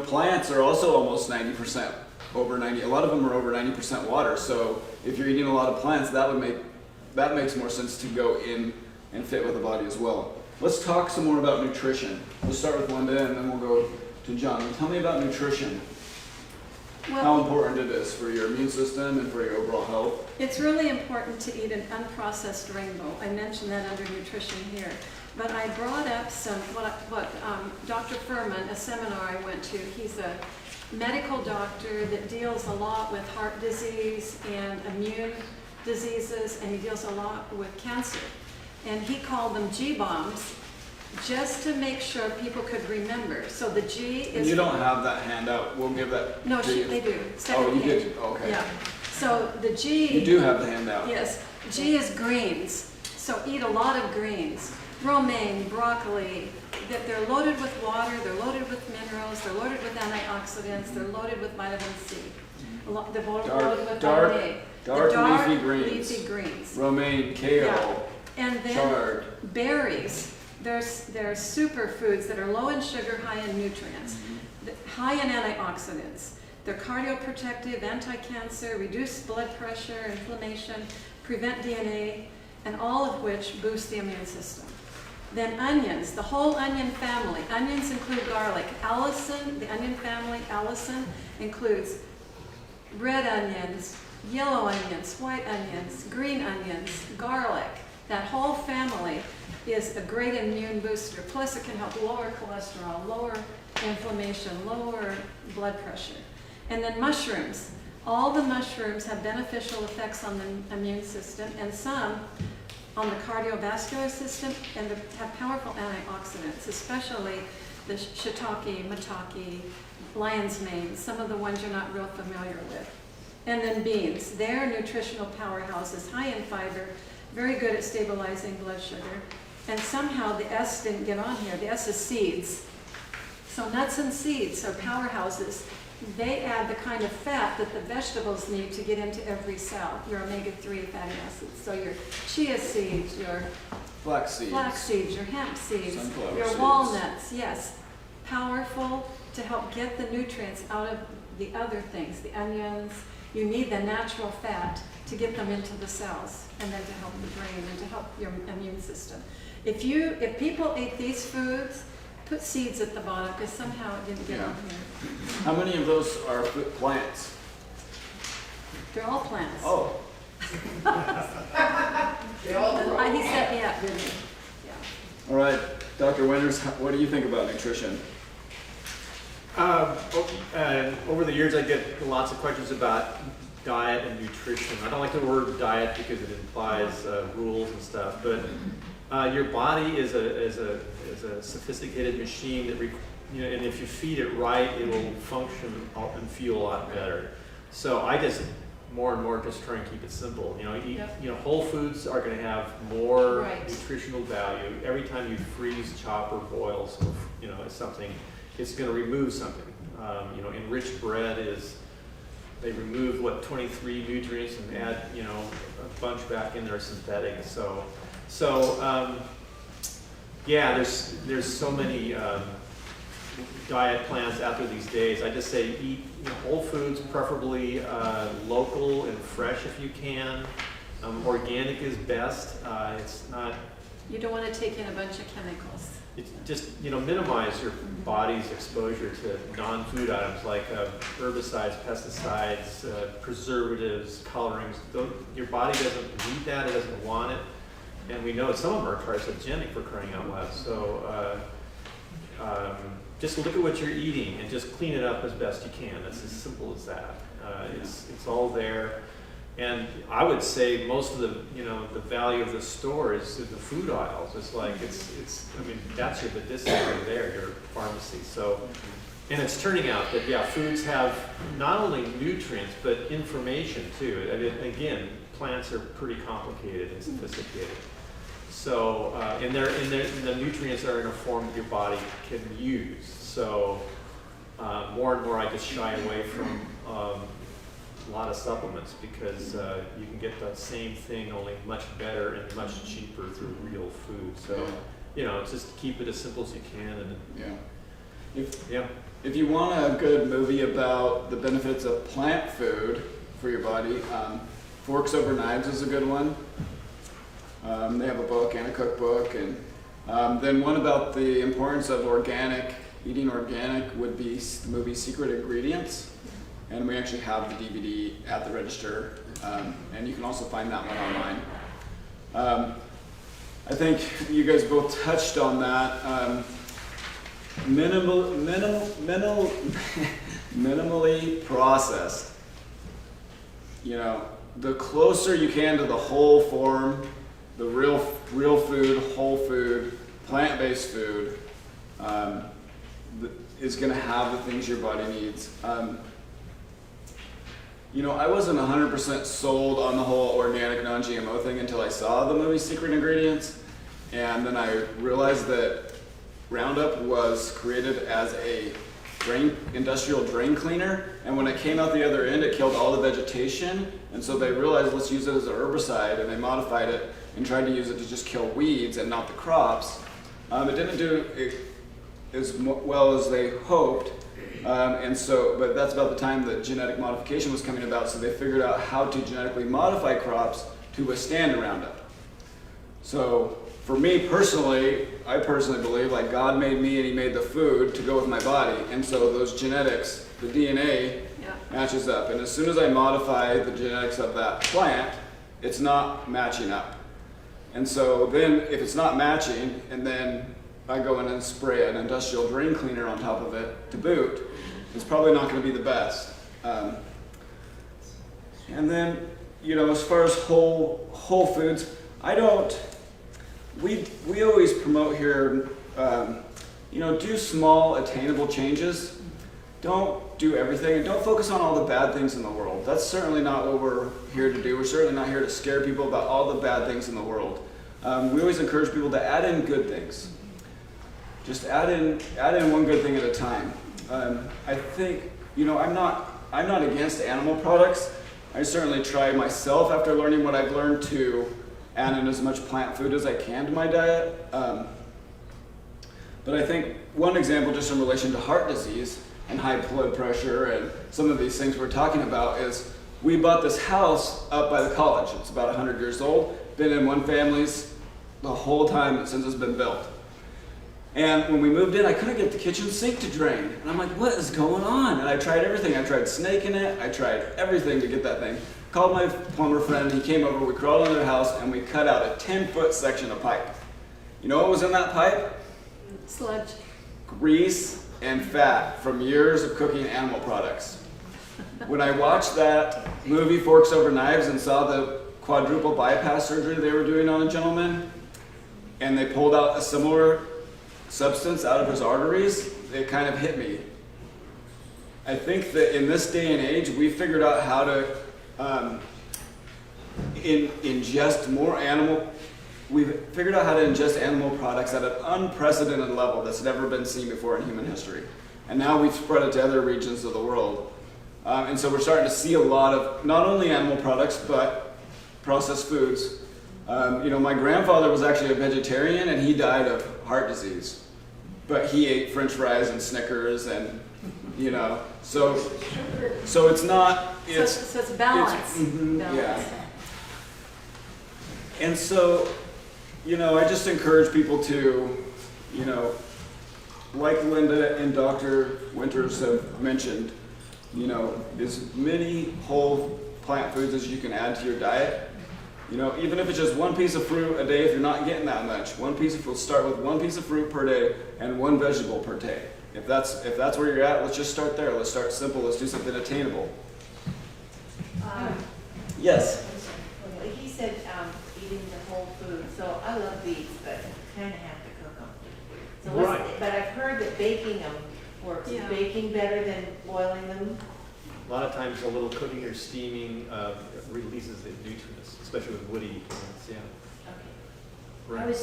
Plants are also almost 90%, over 90. A lot of them are over 90% water. So if you're eating a lot of plants, that makes more sense to go in and fit with the body as well. Let's talk some more about nutrition. We'll start with Linda and then we'll go to John. Tell me about nutrition. How important it is for your immune system and for your overall health. It's really important to eat an unprocessed rainbow. I mentioned that under nutrition here. But I brought up what Dr. Furman, a seminar I went to, he's a medical doctor that deals a lot with heart disease and immune diseases, and he deals a lot with cancer. And he called them G-bombs, just to make sure people could remember. So the G is... And you don't have that handout. We'll give that No, to you. they do. Oh, you page. did? Okay. Yeah. So the G... You do have the handout. Yes. G is greens. So eat a lot of greens. Romaine, broccoli, they're loaded with water, they're loaded with minerals, they're loaded with antioxidants, they're loaded with vitamin C. They're loaded with vitamin A. Dark The leafy greens. leafy greens. Romaine, kale, Yeah. And then chard. berries. They're superfoods that are low in sugar, high in nutrients, high in antioxidants. They're cardioprotective, anti-cancer, reduce blood pressure, inflammation, prevent DNA, and all of which boost the immune system. Then onions, the whole onion family. Onions include garlic. Allicin, the onion family, allicin, includes red onions, yellow onions, white onions, green onions, garlic. That whole family is a great immune booster. Plus it can help lower cholesterol, lower inflammation, lower blood pressure. And then mushrooms. All the mushrooms have beneficial effects on the immune system, and some on the cardiovascular system, and they have powerful antioxidants, especially the shiitake, maitake, lion's mane, some of the ones you're not real familiar with. And then beans. They're nutritional powerhouses, high in fiber, very good at stabilizing blood sugar. And somehow the S didn't get on here. The S is seeds. So nuts and seeds are powerhouses. They add the kind of fat that the vegetables need to get into every cell, your omega-3 fatty acids. So your chia seeds, your Flax seeds. your hemp seeds, Sunflower your seeds. walnuts, yes. Powerful to help get the nutrients out of the other things, the onions. You need the natural fat to get them into the cells, and then to help the brain and to help your immune system. If people ate these foods, put seeds at the bottom, because somehow it didn't get on here. How many of those are plants? They're all plants. Oh, They all grow. He set me up, didn't he? Yeah. all right. Dr. Winters, what do you think about nutrition? Over the years, I get lots of questions about diet and nutrition. I don't like the word diet because it implies rules and stuff, but your body is a sophisticated machine that, and if you feed it right, it will function and feel a lot better. So I just more and more just try and keep it simple. Whole foods are going to have more nutritional value every time you freeze, chop, or boil. So something, it's going to remove something. Enriched bread is, they remove 23 nutrients and add a bunch back in there synthetic. Yeah, there's so many diet plans out there these days. I just say eat whole foods, preferably local and fresh if you can. Organic is best. It's not. You don't want to take in a bunch of chemicals. It's just minimize your body's exposure to non-food items like herbicides, pesticides, preservatives, colorings. Your body doesn't need that. It doesn't want it. And we know some of them are carcinogenic, for crying out loud. So just look at what you're eating and just clean it up as best you can. It's as simple as that. It's all there. And I would say most of the value of the store is in the food aisles. It's like that's your medicinal there, your pharmacy. So, and it's turning out that foods have not only nutrients but information too. Again, plants are pretty complicated and sophisticated. So, and the nutrients are in a form that your body can use. So, more and more I just shy away from a lot of supplements because you can get the same thing, only much better and much cheaper through real food. So, just keep it as simple as you can. And If you want a good movie about the benefits of plant food for your body, Forks Over Knives is a good one. They have a book and a cookbook, and then one about the importance of eating organic would be the movie Secret Ingredients, and we actually have the DVD at the register, and you can also find that one online. I think you guys both touched on that. Minimally processed. The closer you can to the whole form, the real food, whole food, plant-based food, is going to have the things your body needs. I wasn't 100% sold on the whole organic, non-GMO thing until I saw the movie Secret Ingredients, and then I realized that Roundup was created as a industrial drain cleaner, and when it came out the other end, it killed all the vegetation, and so they realized, let's use it as an herbicide, and they modified it and tried to use it to just kill weeds and not the crops. It didn't do well as they hoped. But that's about the time that genetic modification was coming about, so they figured out how to genetically modify crops to withstand Roundup. So for me personally, I personally believe like God made me and he made the food to go with my body, and so those genetics, the DNA, matches up. And as soon as I modify the genetics of that plant, it's not matching up. And so then if it's not matching, and then I go in and spray an industrial drain cleaner on top of it to boot, it's probably not going to be the best. And then, you know, as far as whole foods, we always promote here, you know, do small attainable changes. Don't do everything, and don't focus on all the bad things in the world. That's certainly not what we're here to do. We're certainly not here to scare people about all the bad things in the world. We always encourage people to add in good things. Just add in one good thing at a time. I think, you know, I'm not against animal products. I certainly try myself, after learning what I've learned, to add in as much plant food as I can to my diet. But I think one example, just in relation to heart disease and high blood pressure and some of these things we're talking about, is we bought this house up by the college. It's about 100 years old, been in one family's the whole time since it's been built. And when we moved in, I couldn't get the kitchen sink to drain. And I'm like, what is going on? And I tried everything. I tried snaking it. I tried everything to get that thing. Called my plumber friend. He came over. We crawled into their house, and we cut out a 10-foot section of pipe. You know what was in that pipe? Sludge. Grease and fat from years of cooking animal products. When I watched that movie, Forks Over Knives, and saw the quadruple bypass surgery they were doing on a gentleman, and they pulled out a similar substance out of his arteries, it kind of hit me. I think that in this day and age, we figured out how to ingest more we've figured out how to ingest animal products at an unprecedented level that's never been seen before in human history. And now we've spread it to other regions of the world. And so we're starting to see a lot of not only animal products, but processed foods. You know, my grandfather was actually a vegetarian, and he died of heart disease. But he ate French fries and Snickers, and you know, so it's not. So it's balance. Balance. Yeah. And so, you know, I just encourage people to, you know, like Linda and Dr. Winters have mentioned, you know, as many whole plant foods as you can add to your diet. You know, even if it's just one piece of fruit a day, if you're not getting that much, start with one piece of fruit per day and one vegetable per day. If that's where you're at, let's just start there. Let's start simple. Let's do something attainable. Yes. Well, he said eating the whole food. So I love these, but you kind of have to cook them. So Right. but I've heard that baking them works. Yeah. Is baking better than boiling them? A lot of times a little cooking or steaming releases the nutrients, especially with woody plants, yeah. Okay. Right.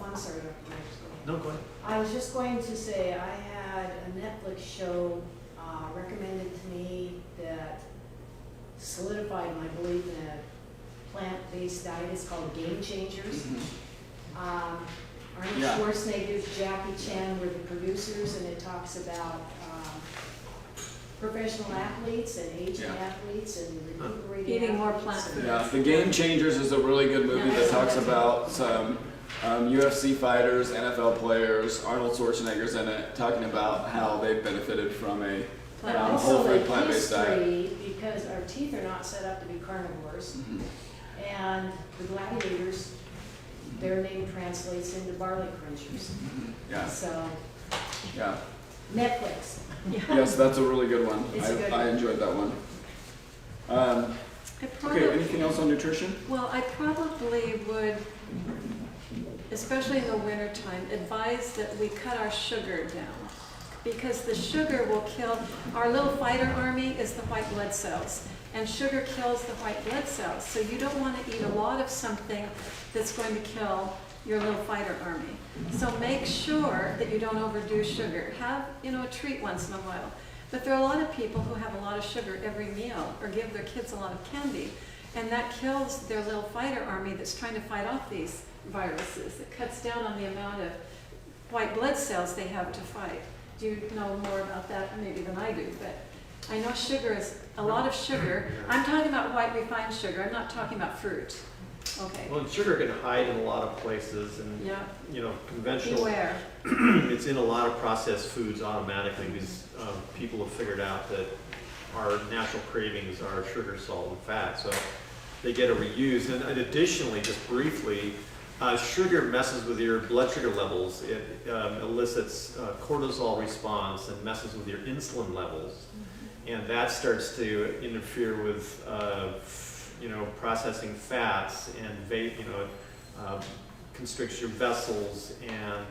I'm sorry, Dr. Myers, go ahead. No, go ahead. I was just going to say, I had a Netflix show recommended to me that solidified my belief in a plant-based diet. It's called Game Changers. Arnold Yeah. Schwarzenegger, Jackie Chan were the producers, and it talks about professional athletes and aging athletes and recuperating Eating more athletes. plant food. Yeah, The Game Changers is a really good movie that talks about some UFC fighters, NFL players, Arnold Schwarzenegger's in it, talking about how they've benefited from a But whole also food the plant-based diet. history, because our teeth are not set up to be carnivores, and the gladiators, their name translates into barley crunchers. Yeah, So, yeah. Netflix. Yes, that's a really good one. It's a good I one. enjoyed that one. I probably, Okay, anything else on nutrition? well, I probably would, especially in the wintertime, advise that we cut our sugar down. Because the sugar will kill, our little fighter army is the white blood cells. And sugar kills the white blood cells. So you don't want to eat a lot of something that's going to kill your little fighter army. So make sure that you don't overdo sugar. Have, you know, a treat once in a while. But there are a lot of people who have a lot of sugar every meal or give their kids a lot of candy. And that kills their little fighter army that's trying to fight off these viruses. It cuts down on the amount of white blood cells they have to fight. Do you know more about that maybe than I do? But I know sugar is a lot of sugar. I'm talking about white refined sugar. I'm not talking about fruit. Okay. Well, sugar can hide in a lot of places, and Yeah. you know, conventional. Beware. It's in a lot of processed foods automatically because people have figured out that our natural cravings are sugar, salt, and fat. So they get a reuse. And additionally, just briefly, sugar messes with your blood sugar levels. It elicits cortisol response and messes with your insulin levels. And that starts to interfere with, you know, processing fats and, you know, constricts your vessels and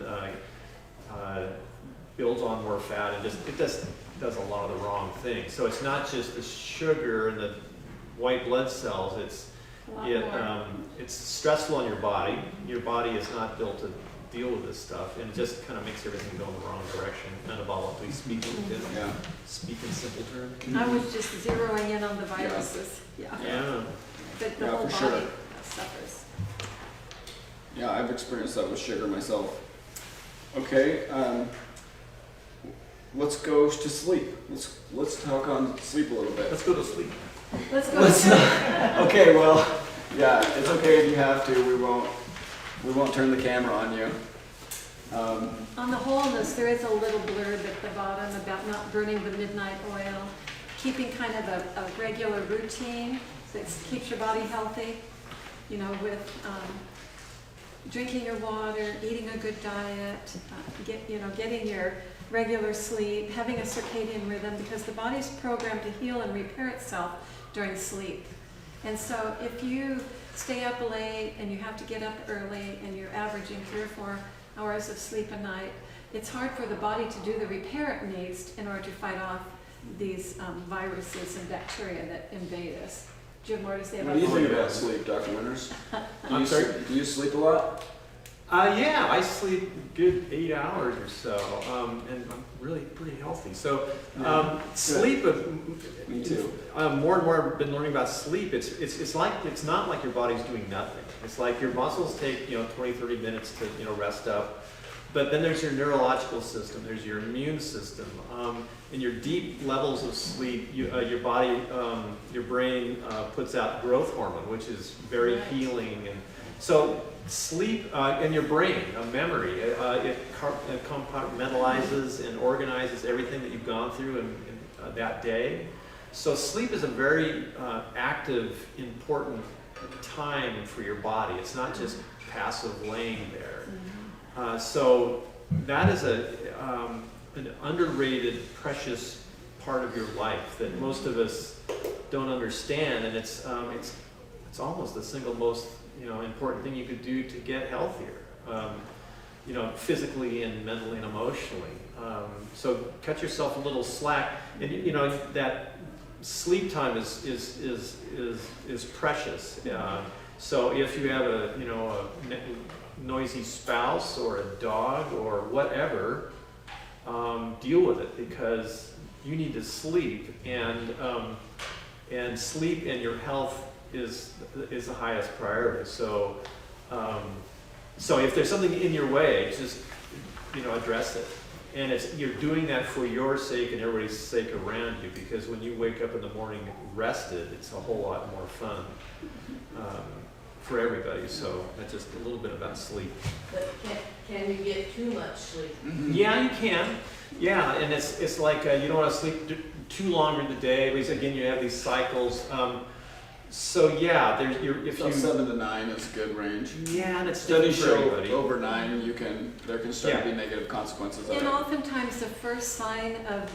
builds on more fat, and it just does a lot of the wrong things. So it's not just the sugar and the white blood cells. It's stressful on your body. Your body is not built to deal with this stuff, and it just kind of makes everything go in the wrong direction, metabolically speaking. Yeah. Speak in simple terms. I was just zeroing in on the viruses. Yeah. Yeah. But the Yeah, whole for sure. body suffers. Yeah, I've experienced that with sugar myself. Okay, let's go to sleep. Let's talk on sleep a little bit. Let's go to sleep. Let's go. Okay, well, yeah, it's okay if you have to. We won't turn the camera on you. On the wholeness, there is a little blurb at the bottom about not burning the midnight oil, keeping kind of a regular routine that keeps your body healthy, you know, with drinking your water, eating a good diet, getting your regular sleep, having a circadian rhythm, because the body's programmed to heal and repair itself during sleep. And so if you stay up late and you have to get up early and you're averaging 3 or 4 hours of sleep a night, it's hard for the body to do the repair it needs in order to fight off these viruses and bacteria that invade us. Do you have more to say What about do you that? think about sleep, Dr. Winters? I'm sorry? Do you sleep a lot? Yeah, I sleep a good 8 hours or so, and I'm really pretty healthy. So sleep, Me too. more and more I've been learning about sleep. It's not like your body's doing nothing. It's like your muscles take 20-30 minutes to rest up. But then there's your neurological system, there's your immune system. In your deep levels of sleep, your body, your brain puts out growth hormone, which is very healing. And so sleep and your brain, memory, it compartmentalizes and organizes everything that you've gone through in that day. So sleep is a very active, important time for your body. It's not just passive laying there. So that is an underrated, precious part of your life that most of us don't understand, and it's almost the single most important thing you could do to get healthier, physically and mentally and emotionally. So cut yourself a little slack, and that sleep time is precious. So if you have a noisy spouse or a dog or whatever, deal with it, because you need to sleep, and sleep and your health is the highest priority. So if there's something in your way, just address it, and you're doing that for your sake and everybody's sake around you, because when you wake up in the morning rested, it's a whole lot more fun for everybody. So that's just a little bit about sleep. But can you get too much sleep? Yeah, you can. Yeah, and it's like you don't want to sleep too long in the day, because again you have these cycles. So yeah, if you 7 to 9 is a good range. Yeah, and it's Studies different for show everybody. over 9 there can start to be negative consequences of And it. oftentimes the first sign of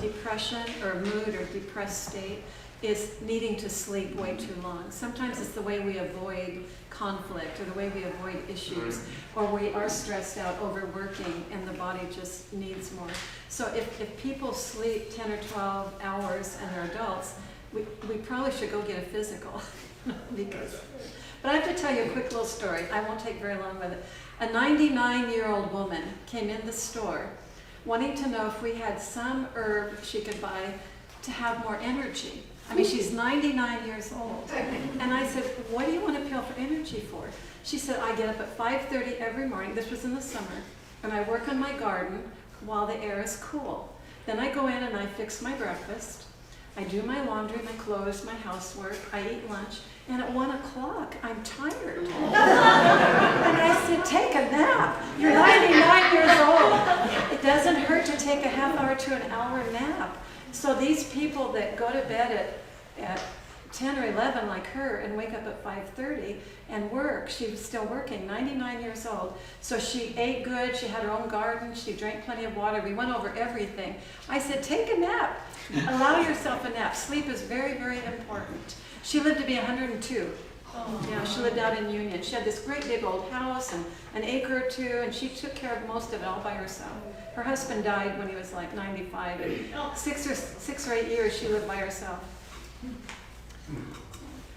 depression or mood or depressed state is needing to sleep way too long. Sometimes it's the way we avoid conflict or the way we avoid issues, or we are stressed out, overworking, and the body just needs more. So if people sleep 10 or 12 hours and they're adults, we probably should go get a physical. But I have to tell you a quick little story. I won't take very long with it. A 99-year-old woman came in the store wanting to know if we had some herb she could buy to have more energy. I mean, she's 99 years old. And I said, what do you want a pill for energy for? She said, I get up at 5:30 every morning. This was in the summer. and I work on my garden while the air is cool. Then I go in and I fix my breakfast. I do my laundry, my clothes, my housework. I eat lunch, and at 1 o'clock, I'm tired. And I said, take a nap. You're 99 years old. It doesn't hurt to take a half hour to an hour nap. So these people that go to bed at 10 or 11 like her and wake up at 5:30 and work. She was still working, 99 years old. So she ate good, she had her own garden, she drank plenty of water. We went over everything. I said, take a nap. Allow yourself a nap. Sleep is very, very important. She lived to be 102. Yeah, she lived out in Union. She had this great big old house and an acre or two, and she took care of most of it all by herself. Her husband died when he was like 95, and 6 or 8 years she lived by herself.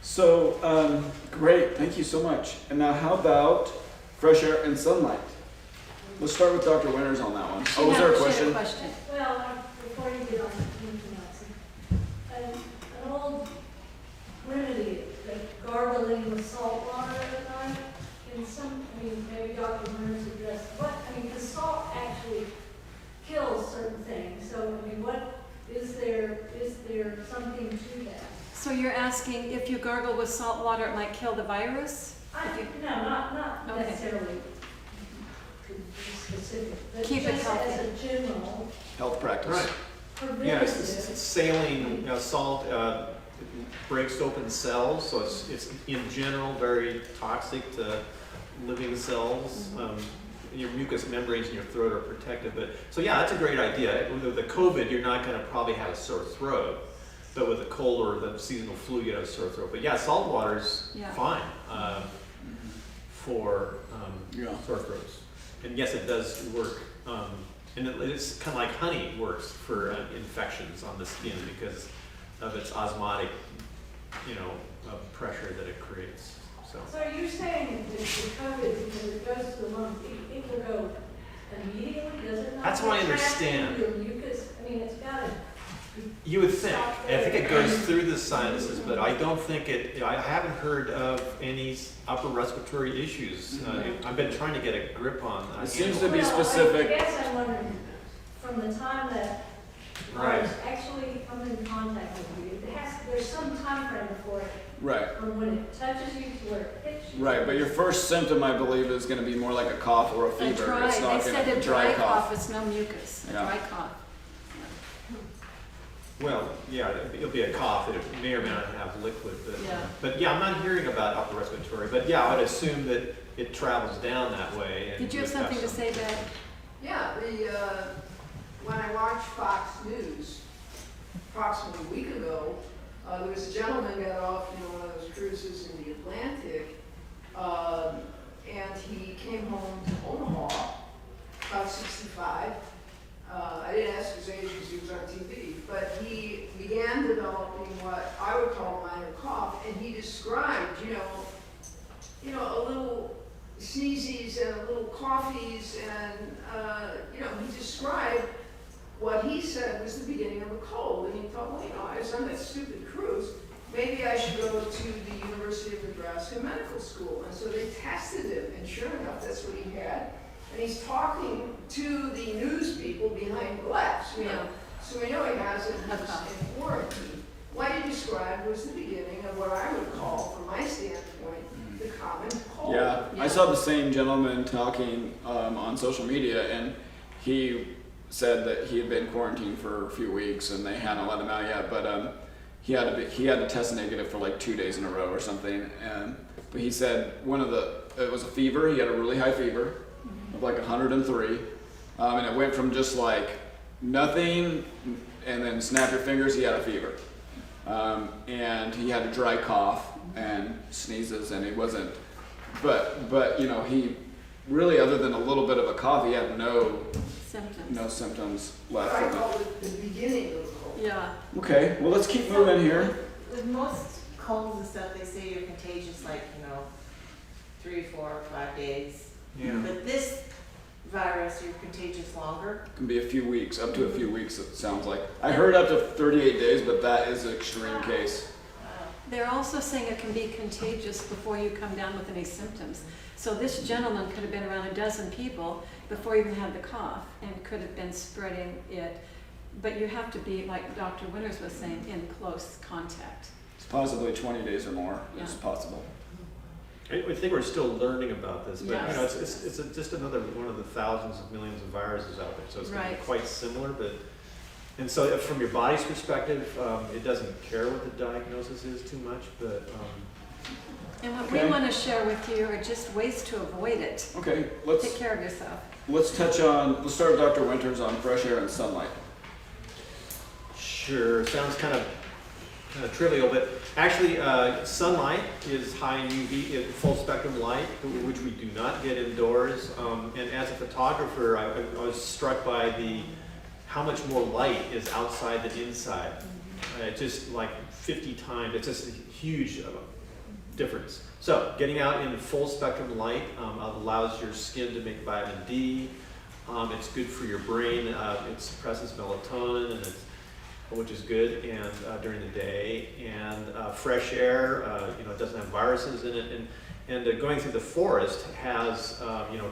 So, great, thank you so much. And now how about fresh air and sunlight? Let's start with Dr. Winters on that one. She Was had- there a she had question? question. Well, before you get on anything else, an old remedy, like gargling with salt water at night, maybe Dr. Burns addressed, because salt actually kills certain things, so, what, is there something to that? So you're asking if you gargle with salt water, it might kill the virus? No, not Okay. necessarily to be specific, but Keep it just healthy. as a general Health practice. Right. preventative. Yeah, it's saline, salt breaks open cells, so it's in general very toxic to living cells. Your mucous membranes in your throat are protected, but so yeah, that's a great idea. With the COVID, you're not going to probably have a sore throat, but with the cold or the seasonal flu, you have a sore throat. But yeah, salt water's Yeah. fine for Yeah. sore throats, and yes, it does work. And it's kind of like honey works for infections on the skin because of its osmotic, pressure that it creates. So you're saying that the COVID, because it goes to the lungs, it will go immediately, does it not? That's what I get trapped understand. in your mucus? It's gotta. You would think. I think it goes through the sinuses, but I don't think I haven't heard of any upper respiratory issues. I've been trying to get a grip on. It seems to be Well, specific. I guess I'm wondering, from the time that Right. virus actually come in contact with you, there's some time frame for it, Right. from when it touches you to where it hits you. Right, but your first symptom, I believe, is going to be more like a cough or a A fever. dry, It's not they going said to a dry cough is no mucus, a Yeah. dry cough. Well, yeah, it'll be a cough. It may or may not have liquid, Yeah. but yeah, I'm not hearing about upper respiratory. But yeah, I would assume that it travels down that way. And Did you have would have something to some- say, Deb? Yeah, when I watched Fox News approximately a week ago, there was a gentleman got off, one of those cruises in the Atlantic, and he came home to Omaha, about 65. I didn't ask his age because he was on TV, but he began developing what I would call a minor cough, and he described, a little sneezes and a little coughies, and he described what he said was the beginning of a cold, and he thought, well, I was on that stupid cruise, maybe I should go to the University of Nebraska Medical School, and so they tested him, and sure enough, that's what he had. And he's talking to the news people behind glass, so we know he has it in quarantine. What he described was the beginning of what I would call, from my standpoint, the common cold. Yeah, I saw the same gentleman talking on social media, and he said that he had been quarantined for a few weeks, and they hadn't let him out yet. But he had to test negative for like 2 days in a row or something. But he said it was a fever. He had a really high fever of like 103, and it went from just like nothing, and then snap your fingers. He had a fever, and he had a dry cough and sneezes, and he wasn't. But he really, other than a little bit of a cough, he had no symptoms left I from call it. it the beginning of the cold. Yeah. Okay, well, let's keep moving here. With most colds and stuff, they say you're contagious, 3, 4, 5 days. Yeah. But this virus, you're contagious longer. It can be a few weeks, up to a few weeks, it sounds like. I heard up to 38 days, but that is an extreme case. They're also saying it can be contagious before you come down with any symptoms. So this gentleman could have been around a dozen people before he even had the cough and could have been spreading it. But you have to be, like Dr. Winters was saying, in close contact. It's possibly 20 days or more. It's Yeah. possible. I think we're still learning about this, but you know, Yes. it's just another one of the thousands of millions of viruses out there. So it's going to be Right. quite similar, but and so from your body's perspective, it doesn't care what the diagnosis is too much, but And what Okay. we want to share with you are just ways to avoid it. Okay, Take let's care of yourself. touch on. Let's start with Dr. Winters on fresh air and sunlight. sure, sounds kind of trivial, but actually, sunlight is high in UV, full spectrum light, which we do not get indoors. And as a photographer, I was struck by how much more light is outside than inside. Just like 50 times. It's just a huge difference. So, getting out in full spectrum light allows your skin to make vitamin D. It's good for your brain. It suppresses melatonin, and which is good, and during the day. And fresh air, it doesn't have viruses in it. And going through the forest has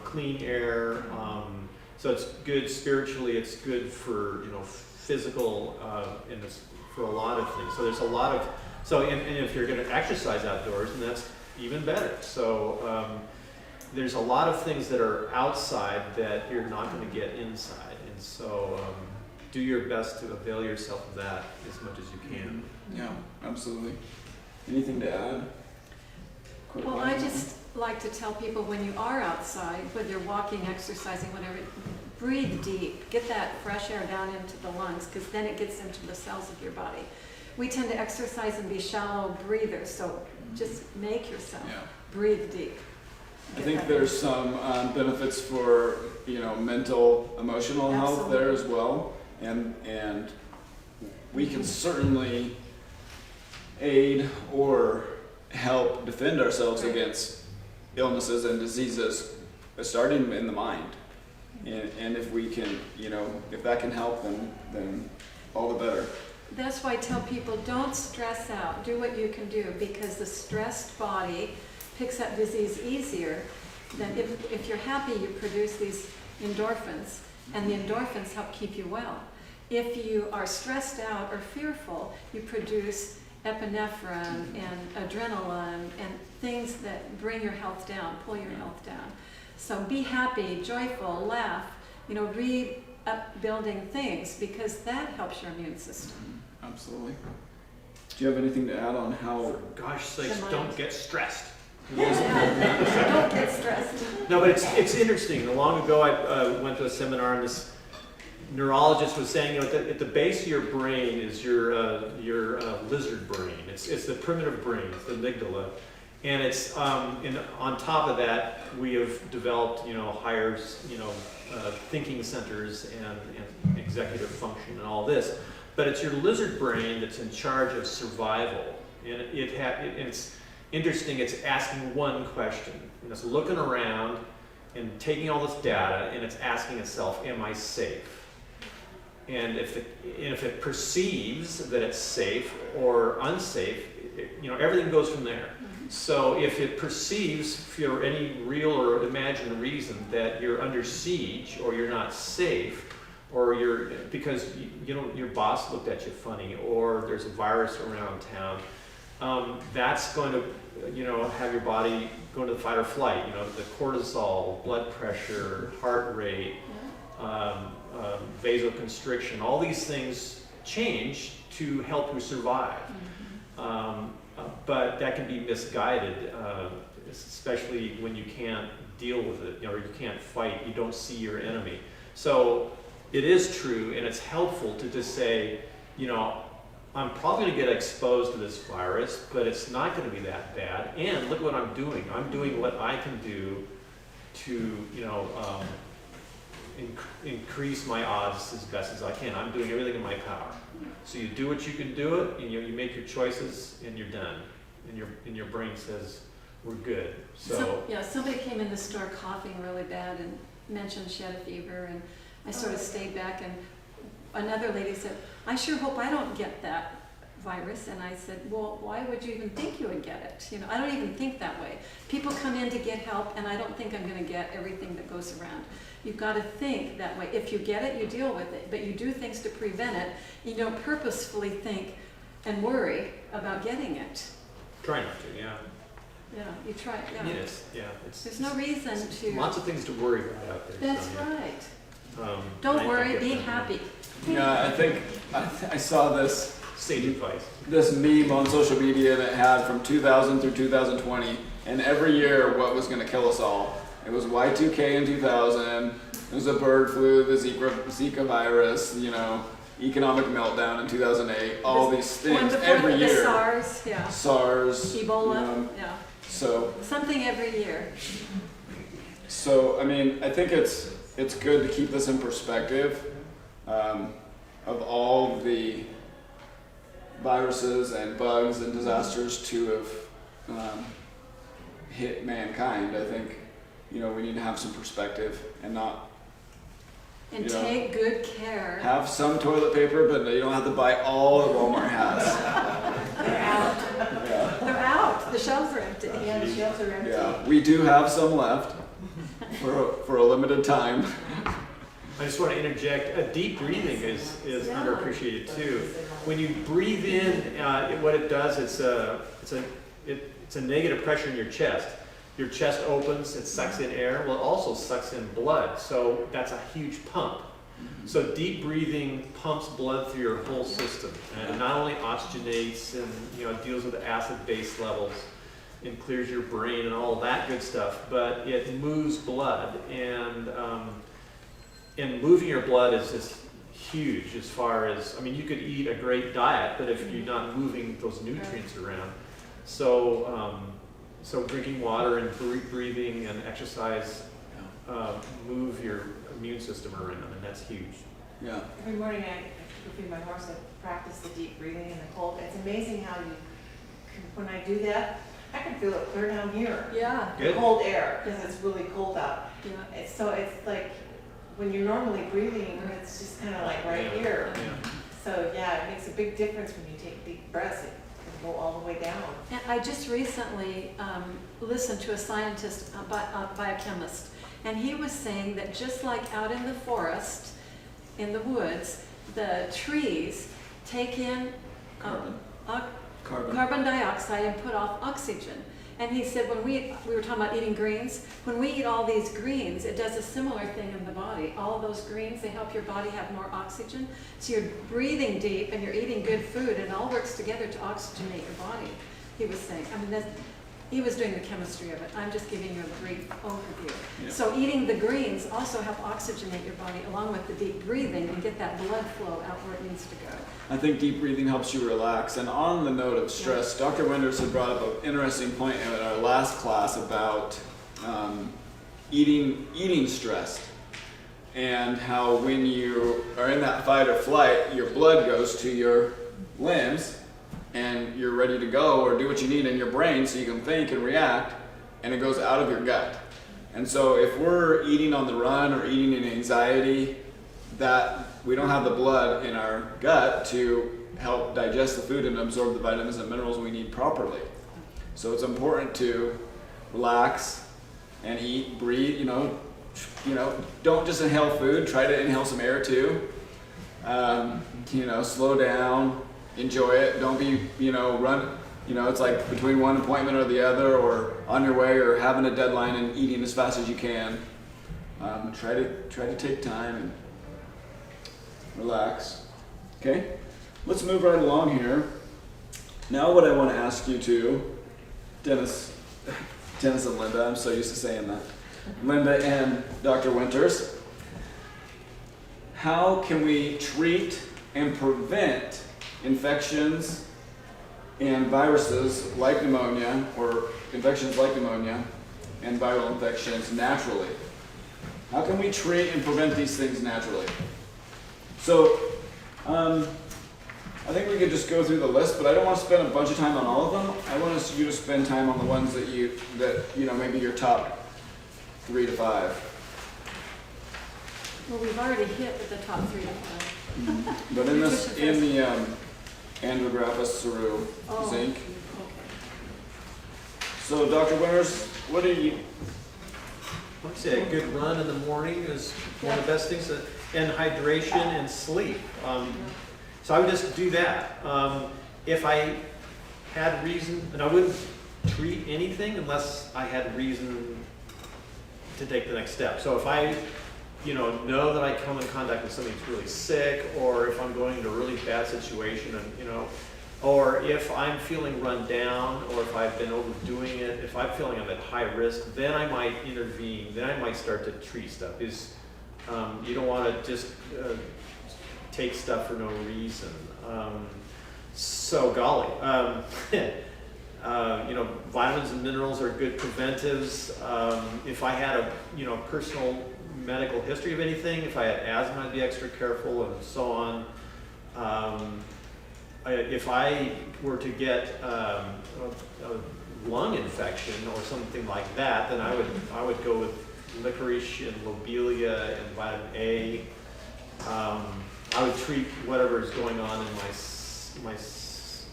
clean air. So it's good spiritually. It's good for physical, and it's for a lot of things. So there's a lot of and if you're going to exercise outdoors, then that's even better. So there's a lot of things that are outside that you're not going to get inside, and so do your best to avail yourself of that as much as you can. Yeah, absolutely. Anything to add? Quick Well, one. I just like to tell people when you are outside, whether you're walking, exercising, whatever, breathe deep. Get that fresh air down into the lungs, because then it gets into the cells of your body. We tend to exercise and be shallow breathers, so just make yourself Yeah. breathe deep. I think there's some benefits for mental, emotional health there as well, and we can certainly aid or help defend ourselves Right. against illnesses and diseases, starting in the mind. And if we can, if that can help, then all the better. That's why I tell people, don't stress out. Do what you can do, because the stressed body picks up disease easier than if you're happy, you produce these endorphins, and the endorphins help keep you well. If you are stressed out or fearful, you produce epinephrine and adrenaline and things that bring your health down, pull your health down. So be happy, joyful, laugh, read upbuilding things, because that helps your immune system. Absolutely. Do you have anything to add on how? For gosh sakes, The mind. don't get stressed. Don't get stressed. No, but it's interesting. Long ago, I went to a seminar, and this neurologist was saying, at the base of your brain is your lizard brain. It's the primitive brain, it's the amygdala, and it's and on top of that, we have developed higher thinking centers and executive function and all this. But it's your lizard brain that's in charge of survival, and it's interesting. It's asking one question, and it's looking around and taking all this data, and it's asking itself, "Am I safe?" And if it perceives that it's safe or unsafe, everything goes from there. So if it perceives, for any real or imagined reason, that you're under siege or you're not safe, or because your boss looked at you funny, or there's a virus around town, that's going to have your body go into fight or flight. The cortisol, blood pressure, heart rate, vasoconstriction, all these things change to help you survive. But that can be misguided, especially when you can't deal with it, or you can't fight, you don't see your enemy. So it is true, and it's helpful to just say, I'm probably going to get exposed to this virus, but it's not going to be that bad. And look what I'm doing. I'm doing what I can do to, increase my odds as best as I can. I'm doing everything in my power. So you do what you can do it, and you make your choices, and you're done. And your brain says, we're good. So somebody came in the store coughing really bad and mentioned she had a fever, and I sort of stayed back, and another lady said, I sure hope I don't get that. virus, and I said, well, why would you even think you would get it? You know, I don't even think that way. People come in to get help, and I don't think I'm going to get everything that goes around. You've got to think that way. If you get it, you deal with it, but you do things to prevent it. You don't purposefully think and worry about getting it. Try not to, yeah. Yeah, you try, yeah. Yes, yeah. There's no reason to. Lots of things to worry about out there. That's so, yeah. right. I Don't worry, get be that. happy. Yeah, I think I saw this Sage advice. meme on social media that had from 2000 through 2020, and every year what was going to kill us all. It was Y2K in 2000. It was the bird flu, the Zika virus, you know, economic meltdown in 2008. All these things every The year. SARS, yeah. SARS, Ebola, you know, yeah. so Something every year. I mean, I think it's good to keep this in perspective of all the viruses and bugs and disasters to have hit mankind. I think, you know, we need to have some perspective and not And You know, take good care. have some toilet paper, but you don't have to buy all that Walmart has. They're out. Yeah. They're out. The shelves are empty. Yeah, the shelves are empty. Yeah, we do have some left for a limited time. I just want to interject. Deep breathing is Yeah. underappreciated too. When you breathe in, what it does it's a negative pressure in your chest. Your chest opens, it sucks in air. Well, it also sucks in blood, so that's a huge pump. So deep breathing pumps blood through your whole system, and not only oxygenates and deals with the acid-base levels and clears your brain and all that good stuff, but it moves blood, and moving your blood is just huge as far as, I mean, you could eat a great diet, but if you're not moving those nutrients around. So drinking water and breathing and exercise move your immune system around, and that's huge. Yeah. Every morning I go feed my horse, I practice the deep breathing in the cold. It's amazing how when I do that, I can feel it clear down here. Yeah. The Good. cold air, because it's really cold out. Yeah. It's like when you're normally breathing, it's just kind of like right Yeah. here. Yeah. So yeah, it makes a big difference when you take deep breaths. It can go all the way down. And I just recently listened to a scientist, a biochemist, and he was saying that just like out in the forest, in the woods, the trees take in carbon dioxide and put off oxygen. And he said when we were talking about eating greens, when we eat all these greens, it does a similar thing in the body. All of those greens, they help your body have more oxygen. So you're breathing deep and you're eating good food, and it all works together to oxygenate your body, he was saying. I mean, he was doing the chemistry of it. I'm just giving you a brief overview. Yeah. So eating the greens also help oxygenate your body along with the deep breathing and get that blood flow out where it needs to go. I think deep breathing helps you relax. And on the note of stress, Dr. Wenders had brought up an interesting point in our last class about eating stressed, and how when you are in that fight or flight, your blood goes to your limbs and you're ready to go or do what you need in your brain so you can think and react, and it goes out of your gut. And so if we're eating on the run or eating in anxiety, that we don't have the blood in our gut to help digest the food and absorb the vitamins and minerals we need properly. So it's important to relax and eat, breathe, don't just inhale food, try to inhale some air too. Slow down, enjoy it. Don't be, run, it's like between one appointment or the other, or on your way, or having a deadline and eating as fast as you can. Try to take time and relax. Okay, let's move right along here. Now what I want to ask you to, Dennis and Linda, I'm so used to saying that. Linda and Dr. Winters, how can we treat and prevent infections and viruses like pneumonia, or infections like pneumonia and viral infections naturally? How can we treat and prevent these things naturally? So, I think we could just go through the list, but I don't want to spend a bunch of time on all of them. I want you to spend time on the ones that maybe your top 3 to 5. Well, we've already hit the top 3 to 5. But in Andrographis cereus, Oh, zinc. okay. So Dr. Winters, what do you, I would say a good run in the morning is one of the best things, and hydration and sleep. So I would just do that. If I had reason, and I wouldn't treat anything unless I had reason to take the next step. So if I, know that I come in contact with somebody who's really sick, or if I'm going into a really bad situation, and or if I'm feeling run down, or if I've been overdoing it, if I'm feeling I'm at high risk, then I might intervene. Then I might start to treat stuff. You don't want to just take stuff for no reason. So golly, vitamins and minerals are good preventives. If I had a personal medical history of anything, if I had asthma, I'd be extra careful, and so on. If I were to get a lung infection or something like that, then I would go with licorice and lobelia and vitamin A. I would treat whatever is going on in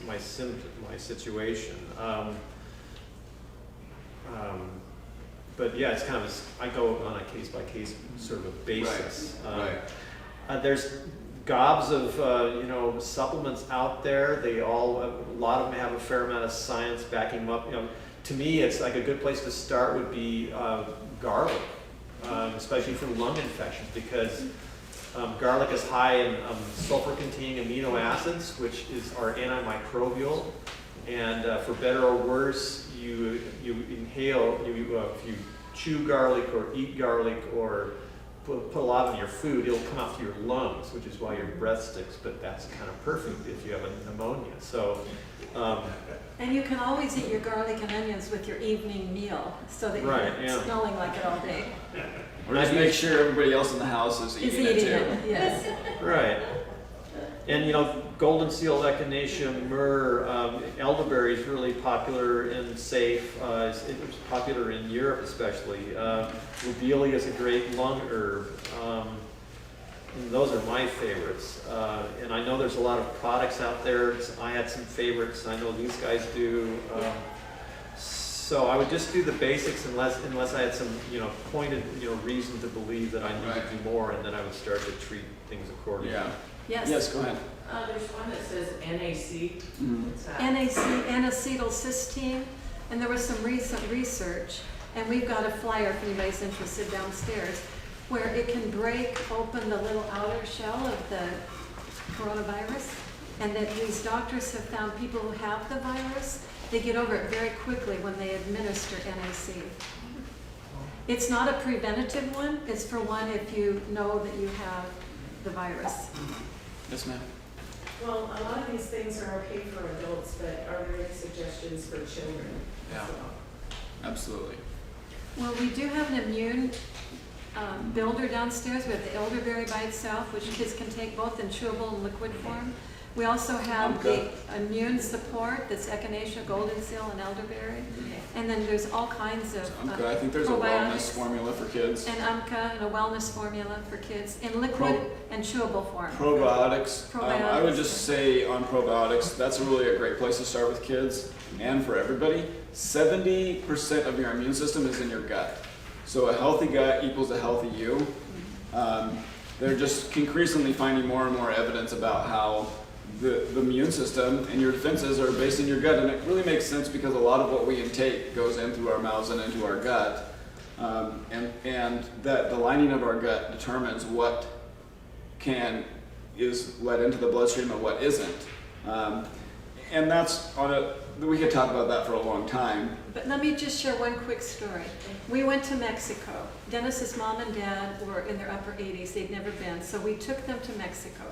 my situation. But yeah, it's kind of I go on a case by case sort of a basis. Right. There's gobs of supplements out there. A lot of them have a fair amount of science backing them up. To me, it's like a good place to start would be garlic, especially for lung infections, because garlic is high in sulfur-containing amino acids, which are antimicrobial, and for better or worse, you inhale, if you chew garlic or eat garlic or put a lot in your food, it'll come out through your lungs, which is why your breath stinks, but that's kind of perfect if you have a pneumonia. So, And you can always eat your garlic and onions with your evening meal, so that you're smelling like it all day. or just make sure everybody else in the house is eating it too. Yes. Right. And golden seal, echinacea, myrrh, elderberry is really popular and safe. It was popular in Europe especially. Lobelia is a great lung herb. And those are my favorites. And I know there's a lot of products out there. I had some favorites. I know these guys do. So I would just do the basics unless I had some pointed reason to believe that I need to do more, and then I would start to treat things accordingly. Yeah. Yes. Yes, go ahead. There's one that says NAC. What's that? NAC, N-acetylcysteine, and there was some recent research, and we've got a flyer if anybody's interested downstairs, where it can break open the little outer shell of the coronavirus, and that these doctors have found people who have the virus, they get over it very quickly when they administer NAC. It's not a preventative one, it's for one if you know that you have the virus. Yes, ma'am. Well, a lot of these things are okay for adults, but are there any suggestions for children as Yeah. well? Absolutely. Well, we do have an immune builder downstairs. We have the elderberry by itself, which kids can take both in chewable and liquid form. We also have the immune support, that's echinacea, golden seal, and elderberry. And then there's all kinds of I think there's a wellness probiotics. formula for kids. And and a wellness formula for kids in liquid and chewable form. Probiotics. I would Probiotics. just say on probiotics, that's really a great place to start with kids and for everybody. 70% of your immune system is in your gut. So a healthy gut equals a healthy you. They're just increasingly finding more and more evidence about how the immune system and your defenses are based in your gut, and it really makes sense because a lot of what we intake goes in through our mouths and into our gut, and that the lining of our gut determines what is let into the bloodstream and what isn't, and that's we could talk about that for a long time. But let me just share one quick story. We went to Mexico. Dennis's mom and dad were in their upper 80s. They'd never been, so we took them to Mexico.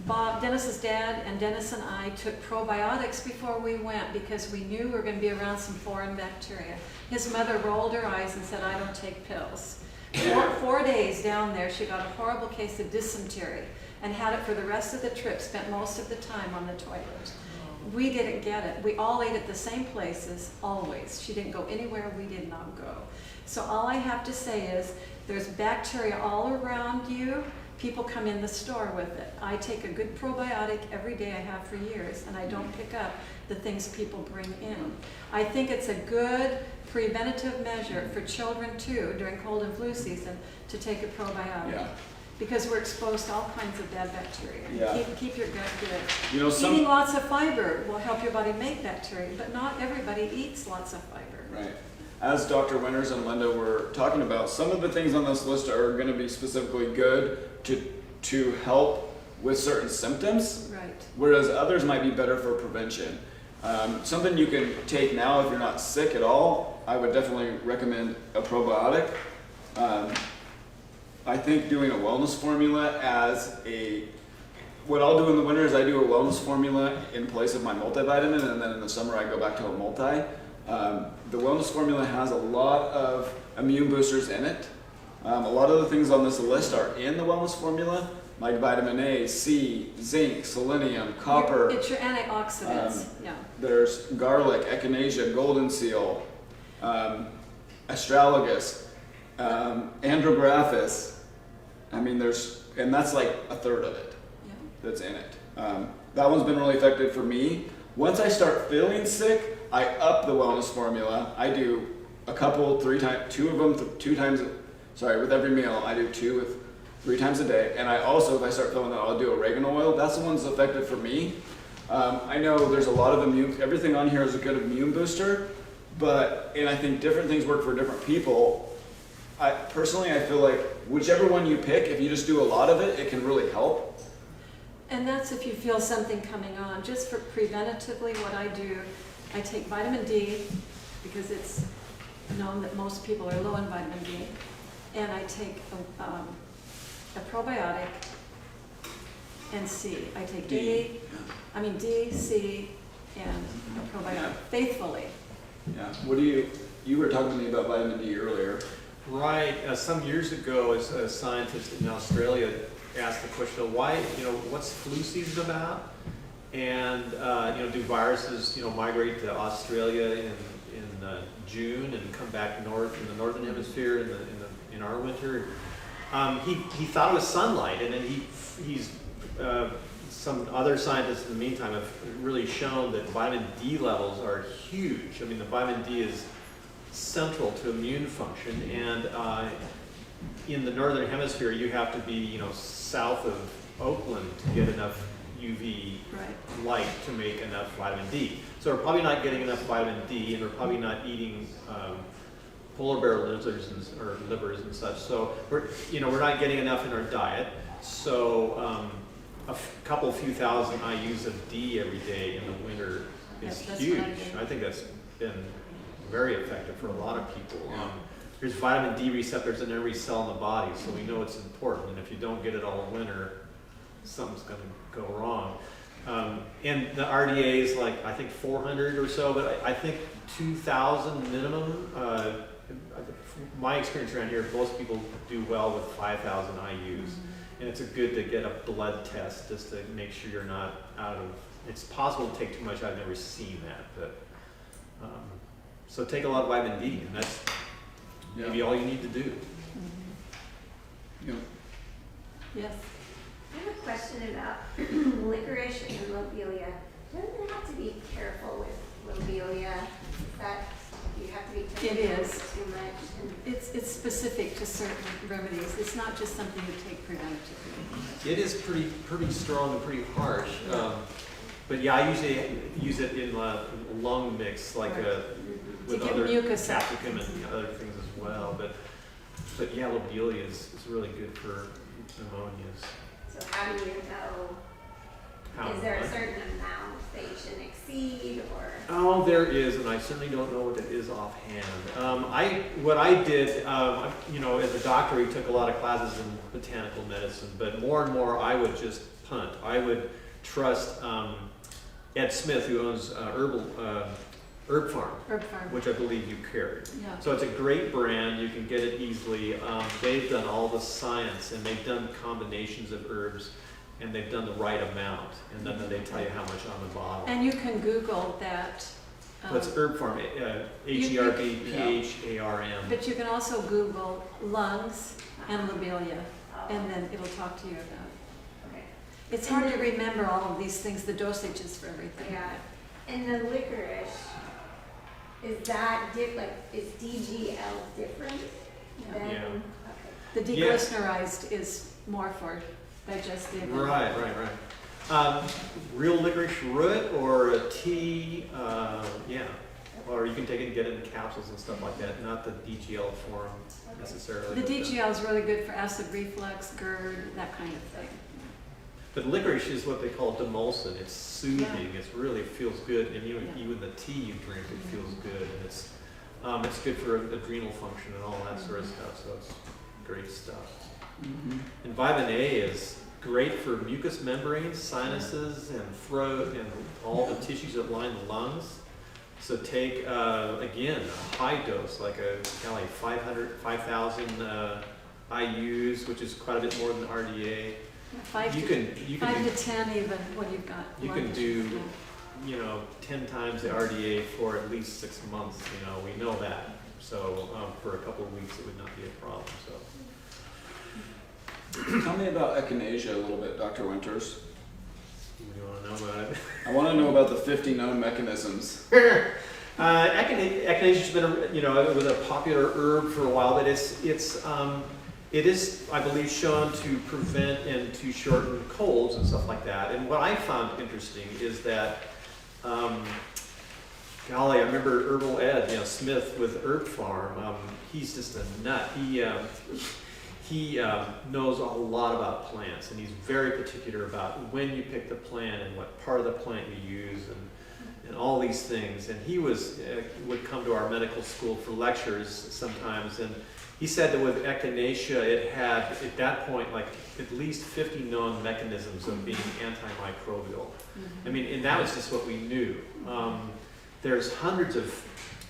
Bob, Dennis's dad, and Dennis and I took probiotics before we went because we knew we were going to be around some foreign bacteria. His mother rolled her eyes and said, "I don't take pills." 4 days down there, she got a horrible case of dysentery and had it for the rest of the trip, spent most of the time on the toilet. We didn't get it. We all ate at the same places, always. She didn't go anywhere we did not go. So all I have to say is, there's bacteria all around you, People come in the store with it. I take a good probiotic every day, I have for years, and I don't pick up the things people bring in. I think it's a good preventative measure for children too, during cold and flu season, to take a probiotic. Yeah. Because we're exposed to all kinds of bad bacteria. Yeah. Keep your gut good. You know, Eating lots of fiber will help your body make bacteria, but not everybody eats lots of fiber. Right. As Dr. Winters and Linda were talking about, some of the things on this list are going to be specifically good to help with certain symptoms, Right. whereas others might be better for prevention. Something you can take now if you're not sick at all, I would definitely recommend a probiotic. I think doing a wellness formula what I'll do in the winter is I do a wellness formula in place of my multivitamin, and then in the summer I go back to a multi. The wellness formula has a lot of immune boosters in it. A lot of the things on this list are in the wellness formula, like vitamin A, C, zinc, selenium, copper. It's your antioxidants, yeah. There's garlic, echinacea, golden seal, astragalus, andrographis. I mean, and that's like a third of it that's in it. That one's been really effective for me. Once I start feeling sick, I up the wellness formula. I do a couple, with every meal, I do 3 times a day. And I also, if I start feeling that, I'll do oregano oil. That's the one that's effective for me. I know there's a lot of everything on here is a good immune booster, and I think different things work for different people. Personally, I feel like whichever one you pick, if you just do a lot of it, it can really help. And that's if you feel something coming on. Just for preventatively, what I do, I take vitamin D, because it's known that most people are low in vitamin D, and I take a probiotic and C. I take D, C, and a probiotic faithfully. Yeah. You were talking to me about vitamin D earlier. Right. Some years ago, as a scientist in Australia asked the question, why, what's flu season about? And, do viruses, migrate to Australia in June and come back north in the northern hemisphere in our winter? He thought it was sunlight, and then he's some other scientists in the meantime have really shown that vitamin D levels are huge. I mean, the vitamin D is central to immune function, and in the northern hemisphere, you have to be, south of Oakland to get enough UV light to make enough vitamin D. So we're probably not getting enough vitamin D, and we're probably not eating polar bear lizards or livers and such. So we're not getting enough in our diet. So a few thousand IUs of D every day in the winter is huge. I think that's been very effective for a lot of people. There's vitamin D receptors in every cell in the body, so we know it's important. And if you don't get it all winter, something's going to go wrong. And the RDA is like, I think 400 or so, but I think 2,000 minimum. My experience around here, most people do well with 5,000 IUs. And it's good to get a blood test just to make sure you're not out of, it's possible to take too much. I've never seen that, but so take a lot of vitamin D, and that's maybe all you need to do. Yeah. Yes. I have a question about licorice and lobelia. Doesn't it have to be careful with lobelia? That you have to be careful It is. too much. And It's specific to certain remedies. It's not just something you take preventatively. It is pretty strong and pretty harsh. But yeah, I usually use it in a lung mix, like with get other mucus out. capsicum and other things as well. But yeah, lobelia is really good for pneumonias. so how do you know? Is there a certain amount that you shouldn't exceed, or? Oh, there is, and I certainly don't know what that is offhand. What I did, as a doctor, we took a lot of classes in botanical medicine, but more and more I would just punt. I would trust Ed Smith, who owns Herb Farm, which I believe you carry. Yeah. So it's a great brand. You can get it easily. They've done all the science, and they've done combinations of herbs, and they've done the right amount, and then they tell you how much on the bottle. And you can Google that. That's Herb Farm, HERBPHARM. But you can also Google lungs and lobelia. Oh, and then it'll talk to you about it. Okay. It's hard to remember all of these things, the dosages for everything. Yeah, and the licorice, is that is DGL different than? Yeah. Okay. The Yes. deglycerized is more for digestive. Right. Real licorice root or a tea, yeah. Or you can take it and get it in capsules and stuff like that, not the DGL form necessarily. The but DGL is really good for acid reflux, GERD, that kind of thing. But licorice is what they call demulcent. It's soothing. Yeah. It really feels good, and Yeah. even the tea you drink, it feels good, and it's good for adrenal function and all that sort of stuff. So it's great stuff. And vitamin A is great for mucous membranes, sinuses, and throat, and all the tissues that line the lungs. So take again a high dose, like 5,000 IUs, which is quite a bit more than RDA. Five You to can do 10 even when you've got. You lung can issues, do, yeah. 10 times the RDA for at least 6 months, we know that. So for a couple of weeks, it would not be a problem, so. Tell me about echinacea a little bit, Dr. Winters. What do you want to know about it? I want to know about the 50 known mechanisms. Echinacea's been, it was a popular herb for a while, but it is, I believe, shown to prevent and to shorten colds and stuff like that. And what I found interesting is that, golly, I remember Herbal Ed, Smith with Herb Farm. He's just a nut. He knows a lot about plants, and he's very particular about when you pick the plant and what part of the plant you use, and all these things. And he would come to our medical school for lectures sometimes, and he said that with echinacea, it had, at that point, like at least 50 known mechanisms of being antimicrobial. I mean, and that was just what we knew. There's hundreds of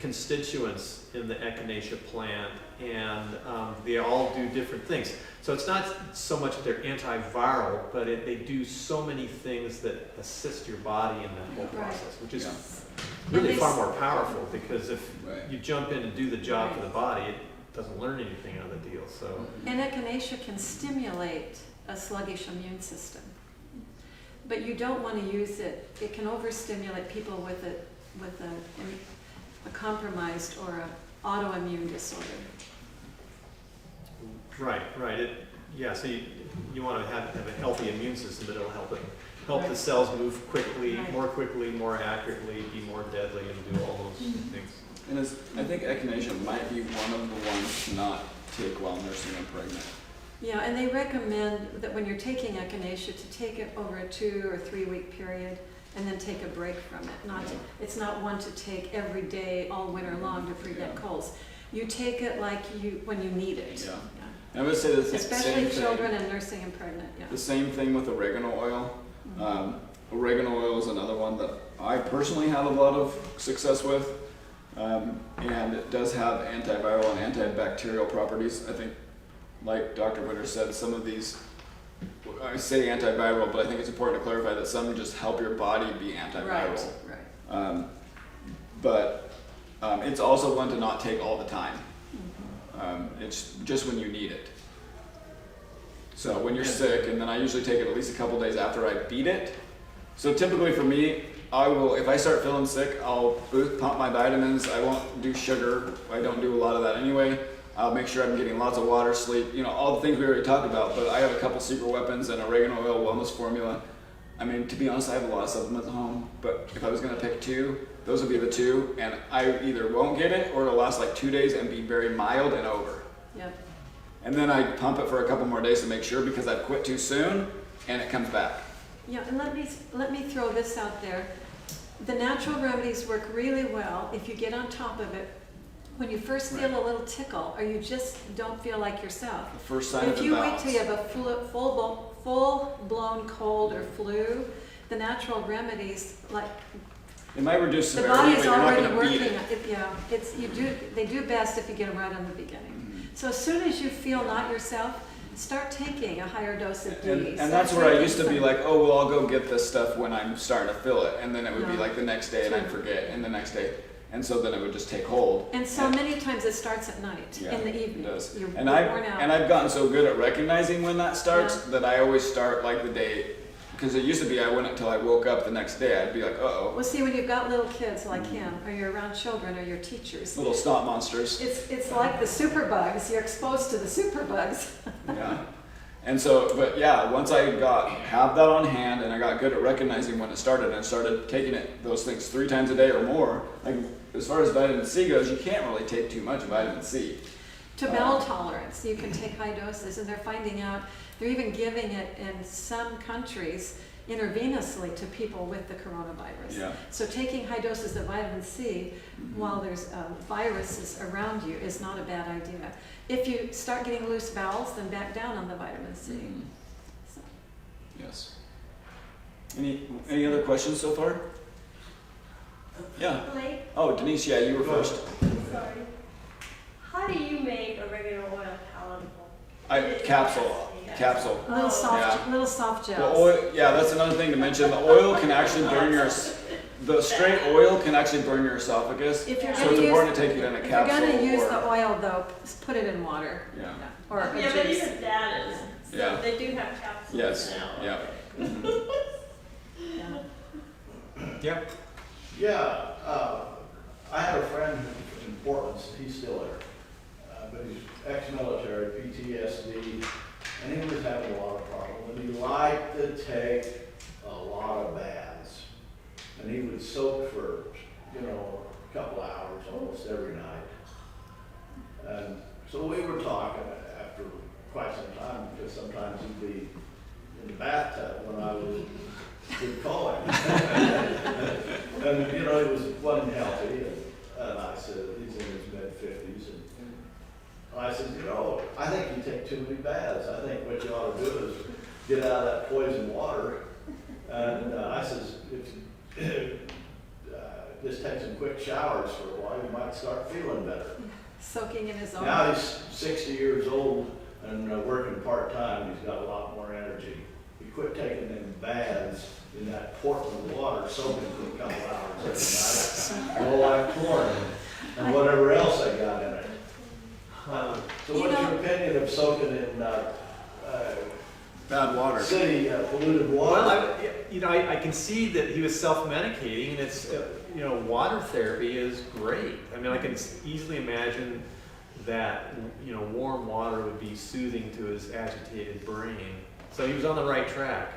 constituents in the echinacea plant, and they all do different things. So it's not so much that they're antiviral, but they do so many things that assist your body in that whole process, which is really far more powerful, because if you jump in and do the job for the body, it doesn't learn anything out of the deal. So. And echinacea can stimulate a sluggish immune system, but you don't want to use it. It can overstimulate people with a compromised or an autoimmune disorder. Right. So you want to have a healthy immune system, but it'll help the cells move quickly, more accurately, be more deadly, and do all those things. And I think echinacea might be one of the ones to not take while nursing and pregnant. Yeah, and they recommend that when you're taking echinacea to take it over a 2 or 3 week period and then take a break from it. It's not one to take every day all winter long to prevent colds. You take it when you need it. Yeah. I would say the especially same children thing. and nursing and pregnant. Yeah. The same thing with oregano oil. Oregano oil is another one that I personally have a lot of success with. And it does have antiviral and antibacterial properties. I think, like Dr. Winter said, some of these, I say antiviral, but I think it's important to clarify that some just help your body be antiviral. Right. But it's also one to not take all the time. It's just when you need it. So when you're sick, and then I usually take it at least a couple days after I beat it. So typically for me, if I start feeling sick, I'll pump my vitamins. I won't do sugar. I don't do a lot of that anyway. I'll make sure I'm getting lots of water, sleep, all the things we already talked about. But I have a couple secret weapons and oregano oil wellness formula. I mean, to be honest, I have a lot of supplements at home. But if I was going to pick 2, those would be the 2. And I either won't get it, or it'll last like 2 days and be very mild and over. Yep. And then I pump it for a couple more days to make sure, because I've quit too soon, and it comes back. Yeah, and let me throw this out there. The natural remedies work really well if you get on top of it when you first feel a little tickle, or you just don't feel like yourself. The first sign But of if you wait imbalance. till you have a full-blown cold or flu, the natural remedies, like It might reduce the severity, body's but you're not already going to beat working. it. They do best if you get them right in the beginning. So as soon as you feel not yourself, start taking a higher dose of D. And that's where I used to be like, I'll go get this stuff when I'm starting to feel it. And then it would be like the next day and I'd forget, and the next day. and so then it would just take hold. And so many times it starts at night, Yeah, in the evening. It does. You're And worn out. I've gotten so good at recognizing when that starts Yeah. that I always start like the day, because it used to be I wouldn't until I woke up the next day. I'd be like, uh-oh, Well, see, when you've got little kids like him, or you're around children, or your teachers, little snot monsters. it's like the superbugs. You're exposed to the superbugs. Yeah. And so, but yeah, once I have that on hand and I got good at recognizing when it started and started taking those things 3 times a day or more, like as far as vitamin C goes, you can't really take too much vitamin C. To bowel tolerance, you can take high doses, and they're finding out, they're even giving it in some countries intravenously to people with the coronavirus. Yeah. So taking high doses of vitamin C while there's viruses around you is not a bad idea. If you start getting loose bowels, then back down on the vitamin C. Mhm. So. Yes. Any other questions so far? Yeah. Blake, Oh, Denise, yeah, you were first. sorry. How do you make a regular oil palatable? Capsule. Little soft, Yeah. little soft The gels. oil, yeah, that's another thing to mention. The oil can actually burn the straight oil can actually burn your esophagus. If you're So gonna it's use, important to take it in a if you're capsule. gonna use or- the oil though, put it in water. Yeah. Or a Yeah, but juice. even that is, so Yeah. they do have capsules Yes, now. yeah. Mhm. Yeah. Yeah, I had a friend in Portland, he's still there, but he's ex-military, PTSD, and he was having a lot of problems. And he liked to take a lot of baths. And he would soak for, a couple hours almost every night. And so we were talking after quite some time, because sometimes he'd be in the bathtub when I would call him. And, he wasn't healthy, and I said, he's in his mid-50s, and I said, I think you take too many baths. I think what you ought to do is get out of that poison water. And I says, if you just take some quick showers for a while, you might start feeling better. Soaking in his own. Now he's 60 years old and working part-time. He's got a lot more energy. He quit taking them baths in that Portland water, soaking for a couple hours every night. All that chlorine and whatever else they got in it. So what's your opinion of soaking in Bad water. city polluted water? Well, I can see that he was self-medicating, and it's, water therapy is great. I mean, I can easily imagine that, warm water would be soothing to his agitated brain. So he was on the right track.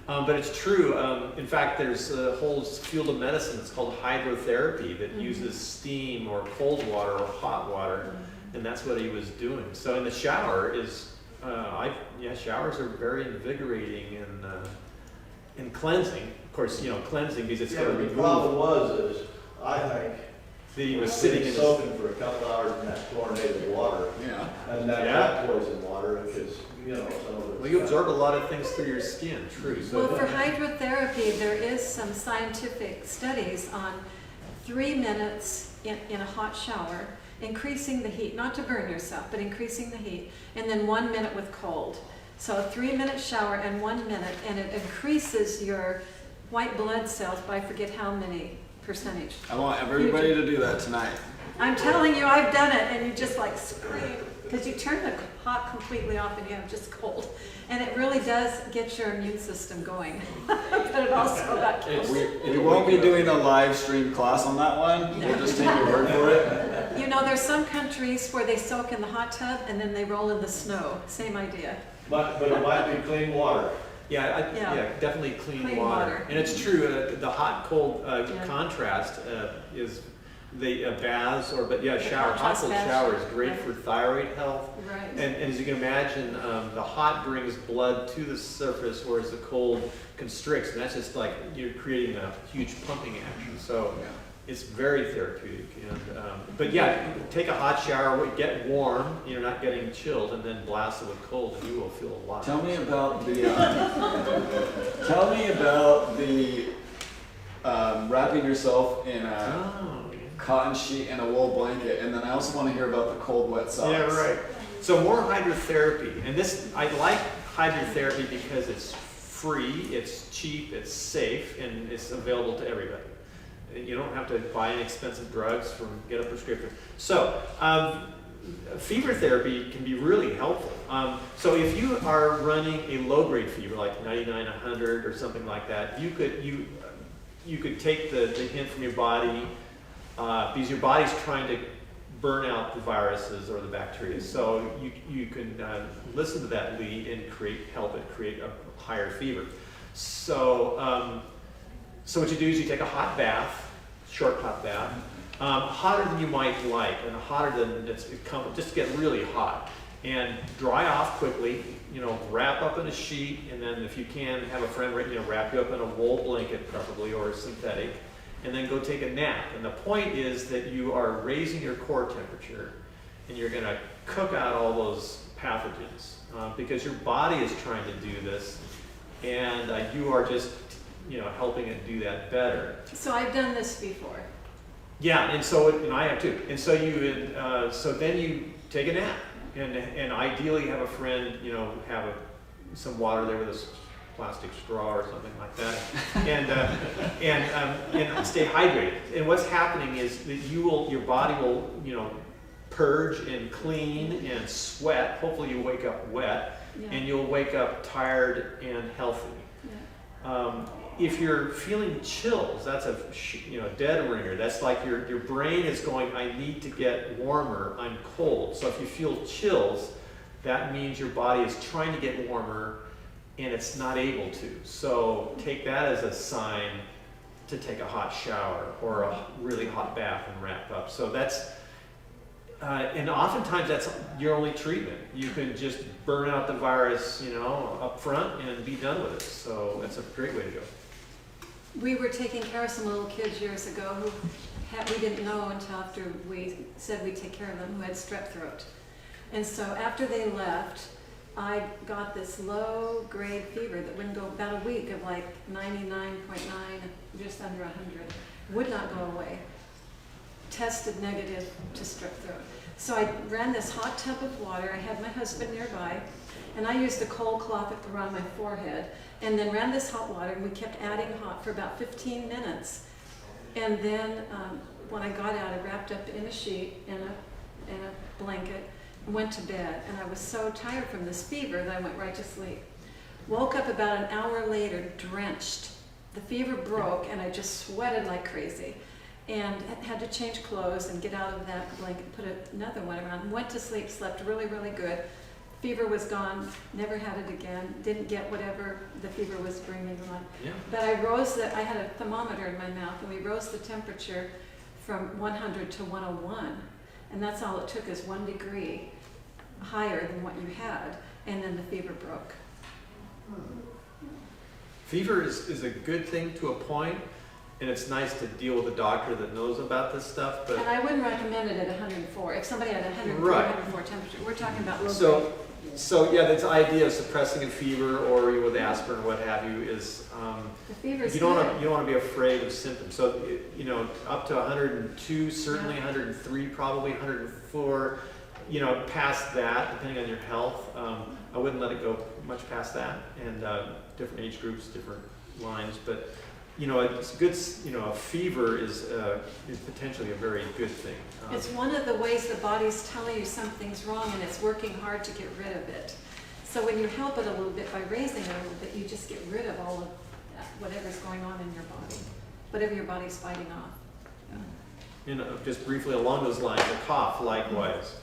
But it's true. In fact, there's a whole field of medicine that's called hydrotherapy that uses steam or cold water or hot water, and that's what he was doing. So in the shower showers are very invigorating and cleansing. Of course, cleansing because it's Yeah, going but to the remove. problem is I think That he was sitting in his, soaking for a couple hours in that chlorinated water Yeah. and that poison water, because, some of it. well, you absorb a lot of things through your skin, true. So Well, for hydrotherapy, there is some scientific studies on 3 minutes in a hot shower, increasing the heat, not to burn yourself, but increasing the heat, and then 1 minute with cold. So a 3-minute shower and 1 minute, and it increases your white blood cells by I forget how many percentage. I want everybody to do that tonight. I'm telling you, I've done it, and you just like scream, because you turn the hot completely off and you have just cold. And it really does get your immune system going. But it also got kills. We won't be doing a live stream class on that one. We'll just take your word for it. There's some countries where they soak in the hot tub and then they roll in the snow. Same idea. But it might be clean water. yeah, Yeah. definitely clean Clean water. water. And it's true. The hot-cold Yeah. contrast is the baths shower. Hot Contrast cold bath. shower is great Right. for thyroid health. Right. And as you can imagine, the hot brings blood to the surface, whereas the cold constricts, and that's just like you're creating a huge pumping action. So it's very therapeutic. And take a hot shower, get warm. You're not getting chilled, and then blast it with cold, and you will feel a lot. Tell me about the wrapping yourself in a cotton sheet and a wool blanket, and then I also want to hear about the cold, wet socks. Yeah, right. So more hydrotherapy, and I like hydrotherapy because it's free, it's cheap, it's safe, and it's available to everybody. You don't have to buy any expensive drugs get a prescription. So, fever therapy can be really helpful. So if you are running a low-grade fever, like 99, 100, or something like that, you could take the hint from your body, because your body's trying to burn out the viruses or the bacteria. So you can listen to that lead and help it create a higher fever. So, so what you do is you take a hot bath, short hot bath, hotter than you might like, and hotter than just get really hot, and dry off quickly. Wrap up in a sheet, and then if you can, have a friend wrap you up in a wool blanket, preferably, or synthetic, and then go take a nap. And the point is that you are raising your core temperature, and you're going to cook out all those pathogens, because your body is trying to do this, and you are just helping it do that better. So I've done this before. Yeah, and I have too. And so then you take a nap, and ideally have a friend, have some water there with a plastic straw or something like that, and stay hydrated. And what's happening is that your body will, purge and clean and sweat. Hopefully you wake up wet, and you'll wake up tired and healthy. Yeah. If you're feeling chills, that's a dead ringer. That's like your brain is going, I need to get warmer, I'm cold. So if you feel chills, that means your body is trying to get warmer and it's not able to. So take that as a sign to take a hot shower or a really hot bath and wrap up. So that's, and oftentimes that's your only treatment. You can just burn out the virus, up front and be done with it. So it's a great way to go. We were taking care of some little kids years ago who we didn't know until after we said we'd take care of them, who had strep throat. And so after they left, I got this low-grade fever that wouldn't go about a week of like 99.9, just under 100. Would not go away. Tested negative to strep throat. So I ran this hot tub of water. I had my husband nearby, and I used a cold cloth around my forehead, and then ran this hot water, and we kept adding hot for about 15 minutes. And then when I got out, I wrapped up in a sheet, in a blanket, and went to bed. And I was so tired from this fever that I went right to sleep. Woke up about an hour later, drenched. The fever broke, and I just sweated like crazy. And had to change clothes and get out of that blanket, put another one around. Went to sleep, slept really, really good. Fever was gone, never had it again, didn't get whatever the fever was bringing on. Yeah. But I had a thermometer in my mouth, and we rose the temperature from 100 to 101. And that's all it took, is 1 degree higher than what you had, and then the fever broke. Fever is a good thing to a point, and it's nice to deal with a doctor that knows about this stuff. But And I wouldn't recommend it at 104. If somebody had 103, Right. 104 temperature, we're talking about low So yeah, this idea of suppressing a fever or with aspirin or what have you is The fever's you don't good. want to be afraid of symptoms. So up to 102, certainly 103, probably 104. Past that, depending on your health, I wouldn't let it go much past that. And different age groups, different lines, but it's good. A fever is potentially a very good thing. It's one of the ways the body's telling you something's wrong, and it's working hard to get rid of it. So when you help it a little bit by raising it a little bit, you just get rid of all of that, whatever's going on in your body, whatever your body's fighting off. Just briefly along those lines, the cough likewise.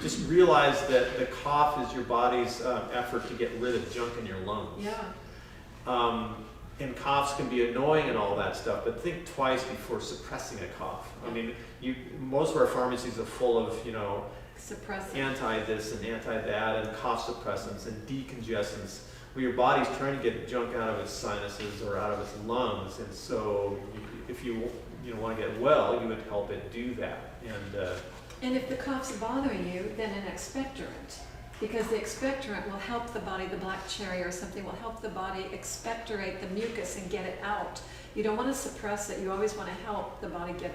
Just realize that the cough is your body's effort to get rid of junk in your lungs. Yeah. And coughs can be annoying and all that stuff, but think twice before suppressing a cough. I mean, most of our pharmacies are full of, Suppressant. anti-this and anti-that and cough suppressants and decongestants, where your body's trying to get junk out of its sinuses or out of its lungs. And so if you want to get well, you would help it do that. And if the cough's bothering you, then an expectorant. Because the expectorant will help the body, the black cherry or something will help the body expectorate the mucus and get it out. You don't want to suppress it. You always want to help the body get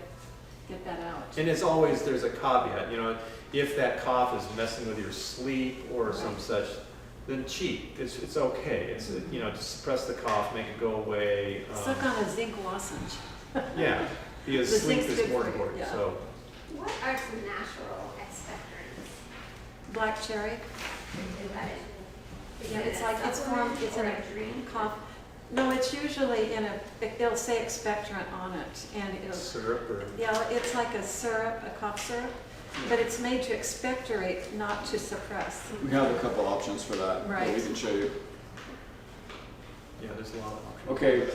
that out. And as always, there's a caveat. If that cough is messing with your sleep or some such, then cheat. It's okay. It's to suppress the cough, make it go away. Suck on a zinc lozenge. Yeah, be as The sleep zinc's as good more for you, important, yeah. so. What are some natural expectorants? Black cherry. Is that it? Yeah, Is it it's a like, it's formed, supplement it's or in a drink? cough. No, it's usually in a, they'll say expectorant on it, and it'll, Syrup or? yeah, it's like a syrup, a cough syrup, but it's made to expectorate, not to suppress. We have a couple options for that that we Right. can show you. Yeah, there's a lot of options. Okay,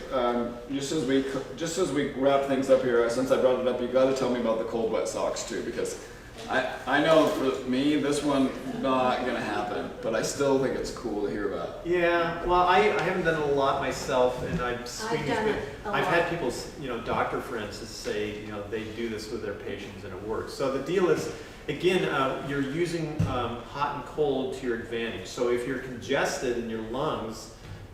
just as we wrap things up here, since I brought it up, you got to tell me about the cold wet socks too, because I know for me this one not gonna happen, but I still think it's cool to hear about. Yeah, well, I haven't done it a lot myself, and I'm swinging. done it a I've lot. had people, doctor friends to say, they do this with their patients and it works. So the deal is, again, you're using hot and cold to your advantage. So if you're congested in your lungs,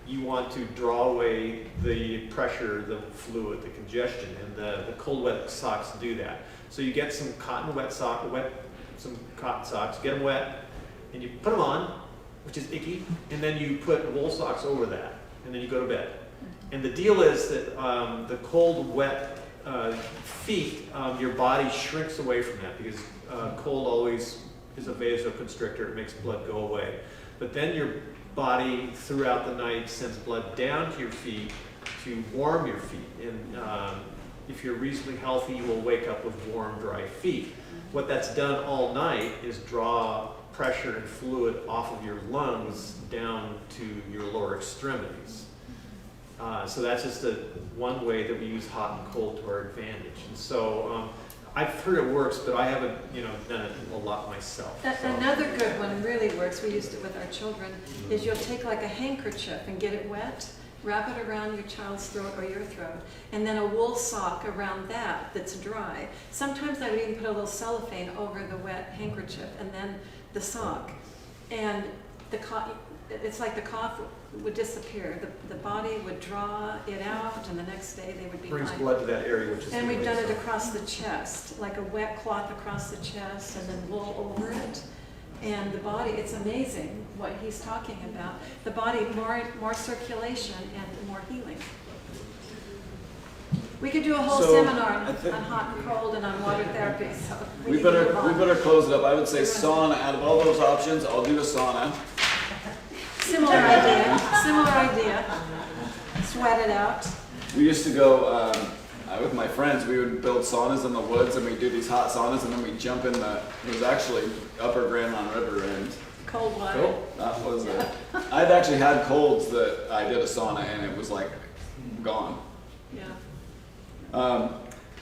you want to draw away the pressure, the fluid, the congestion, and the cold wet socks do that. So you get some cotton some cotton socks, get them wet, and you put them on, which is icky, and then you put wool socks over that, and then you go to bed. And the deal is that the cold, wet feet, your body shrinks away from that because cold always is a vasoconstrictor, it makes blood go away. But then your body throughout the night sends blood down to your feet to warm your feet. And if you're reasonably healthy, you will wake up with warm, dry feet. What that's done all night is draw pressure and fluid off of your lungs down to your lower extremities. So that's just one way that we use hot and cold to our advantage. And so I've heard it works, but I haven't done it a lot myself. So. Another good one, really works, we used it with our children, is you'll take like a handkerchief and get it wet, wrap it around your child's throat or your throat, and then a wool sock around that's dry. Sometimes I would even put a little cellophane over the wet handkerchief and then the sock. And it's like the cough would disappear. The body would draw it out, and the next day they would be Brings fine. blood to that area, which is. And we've done it so. across the chest, like a wet cloth across the chest and then wool over it. And the body, it's amazing what he's talking about. The body, more circulation and more healing. We could do a whole So, seminar I think- on hot and cold and on water therapy, so We can move on. better close it up. I would say sauna. Out of all those options, I'll do a sauna. Similar idea. Sweat it out. We used to go with my friends. We would build saunas in the woods, and we'd do these hot saunas, and then we'd jump in it was actually Upper Grandmont River, and Cold water. Cool. that was it. I'd actually had colds that I did a sauna, and it was like gone. Yeah.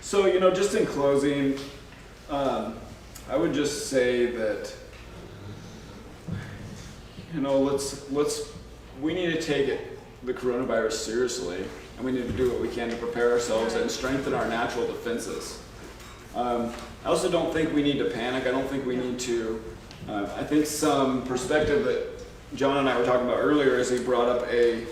So just in closing, I would just say that we need to take the coronavirus seriously, and we need to do what we can to prepare ourselves and strengthen our natural defenses. I also don't think we need to panic. I don't think we need to. I think some perspective that John and I were talking about earlier is he brought up a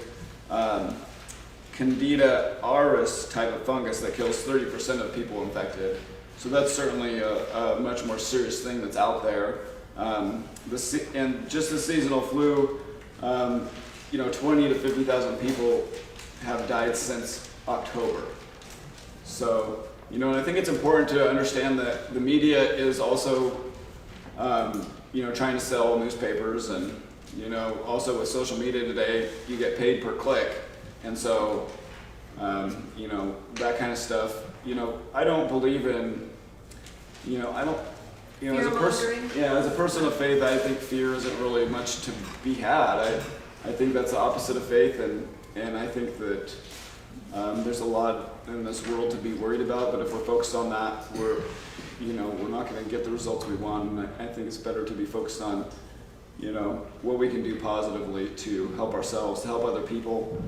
Candida auris type of fungus that kills 30% of people infected. So that's certainly a much more serious thing that's out there. And just the seasonal flu, 20 to 50,000 people have died since October. So, and I think it's important to understand that the media is also, trying to sell newspapers, and, also with social media today, you get paid per click. And so, that kind of stuff, I don't believe in, as a person of faith, I think fear isn't really much to be had. I think that's the opposite of faith, and I think that there's a lot in this world to be worried about, but if we're focused on that, we're not going to get the results we want, and I think it's better to be focused on, what we can do positively to help ourselves, to help other people.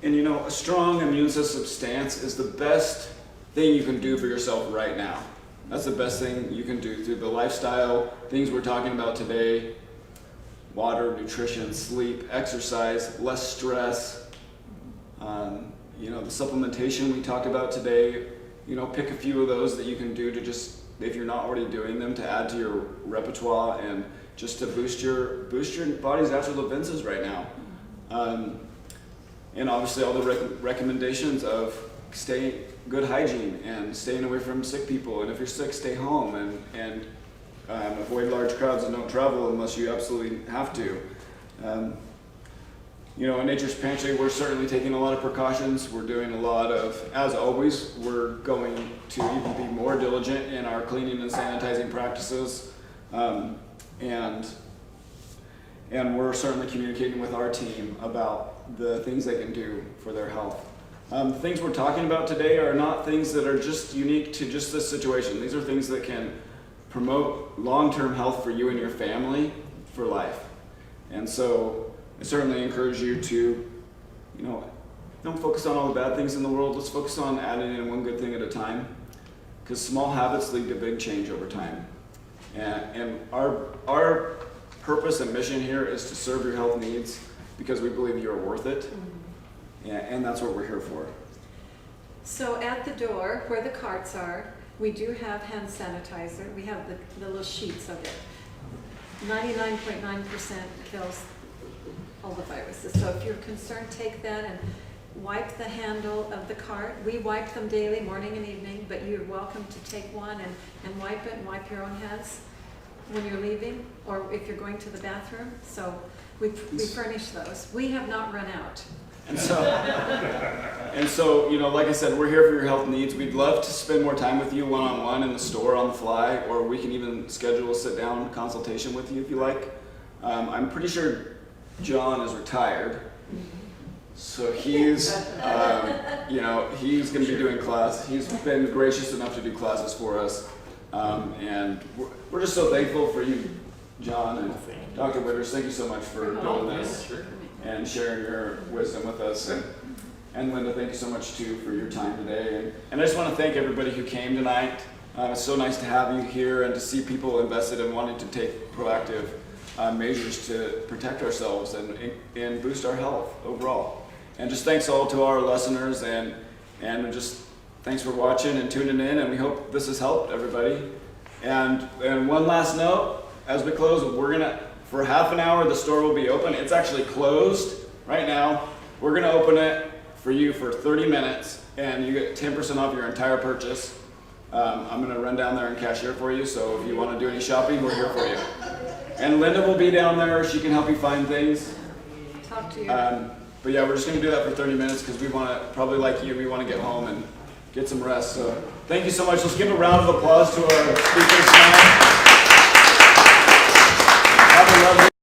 A strong immune system stance is the best thing you can do for yourself right now. That's the best thing you can do through the lifestyle, things we're talking about today: water, nutrition, sleep, exercise, less stress. The supplementation we talked about today, pick a few of those that you can do to just, if you're not already doing them, to add to your repertoire and just to boost your body's natural defenses right now. and obviously all the recommendations of staying good hygiene and staying away from sick people. And if you're sick, stay home and avoid large crowds and don't travel unless you absolutely have to. You know, in Nature's Pantry, we're certainly taking a lot of precautions. We're doing a lot of, as always, we're going to even be more diligent in our cleaning and sanitizing practices. And we're certainly communicating with our team about the things they can do for their health. The things we're talking about today are not things that are just unique to just this situation. These are things that can promote long-term health for you and your family for life. And so I certainly encourage you to, you know, don't focus on all the bad things in the world. Let's focus on adding in one good thing at a time, because small habits lead to big change over time. And our purpose and mission here is to serve your health needs because we believe you're worth it. And that's what we're here for. So at the door where the carts are, we do have hand sanitizer. We have the little sheets of it. 99.9% kills all the viruses. So if you're concerned, take that and wipe the handle of the cart. We wipe them daily, morning and evening, but you're welcome to take one and wipe it and wipe your own hands when you're leaving or if you're going to the bathroom. So we furnish those. We have not run out. And so, you know, like I said, we're here for your health needs. We'd love to spend more time with you one-on-one in the store on the fly, or we can even schedule a sit-down consultation with you if you like. I'm pretty sure John is retired, so he's, you know, he's going to be doing class. He's been gracious enough to do classes for us, and we're just so thankful for you, John and Dr. Witters. Thank you so much for doing this and sharing your wisdom with us. And Linda, thank you so much too for your time today. And I just want to thank everybody who came tonight. It's so nice to have you here and to see people invested in wanting to take proactive measures to protect ourselves and boost our health overall. And just thanks all to our listeners and just thanks for watching and tuning in, and we hope this has helped everybody. And one last note, as we close, for half an hour the store will be open. It's actually closed right now. We're gonna open it for you for 30 minutes and you get 10% off your entire purchase. I'm gonna run down there and cashier for you, so if you wanna do any shopping, we're here for you. And Linda will be down there. She can help you find things. Talk to you. But yeah, we're just going to do that for 30 minutes because we want to, probably like you, we want to get home and get some rest. So thank you so much. Let's give a round of applause to our speakers tonight.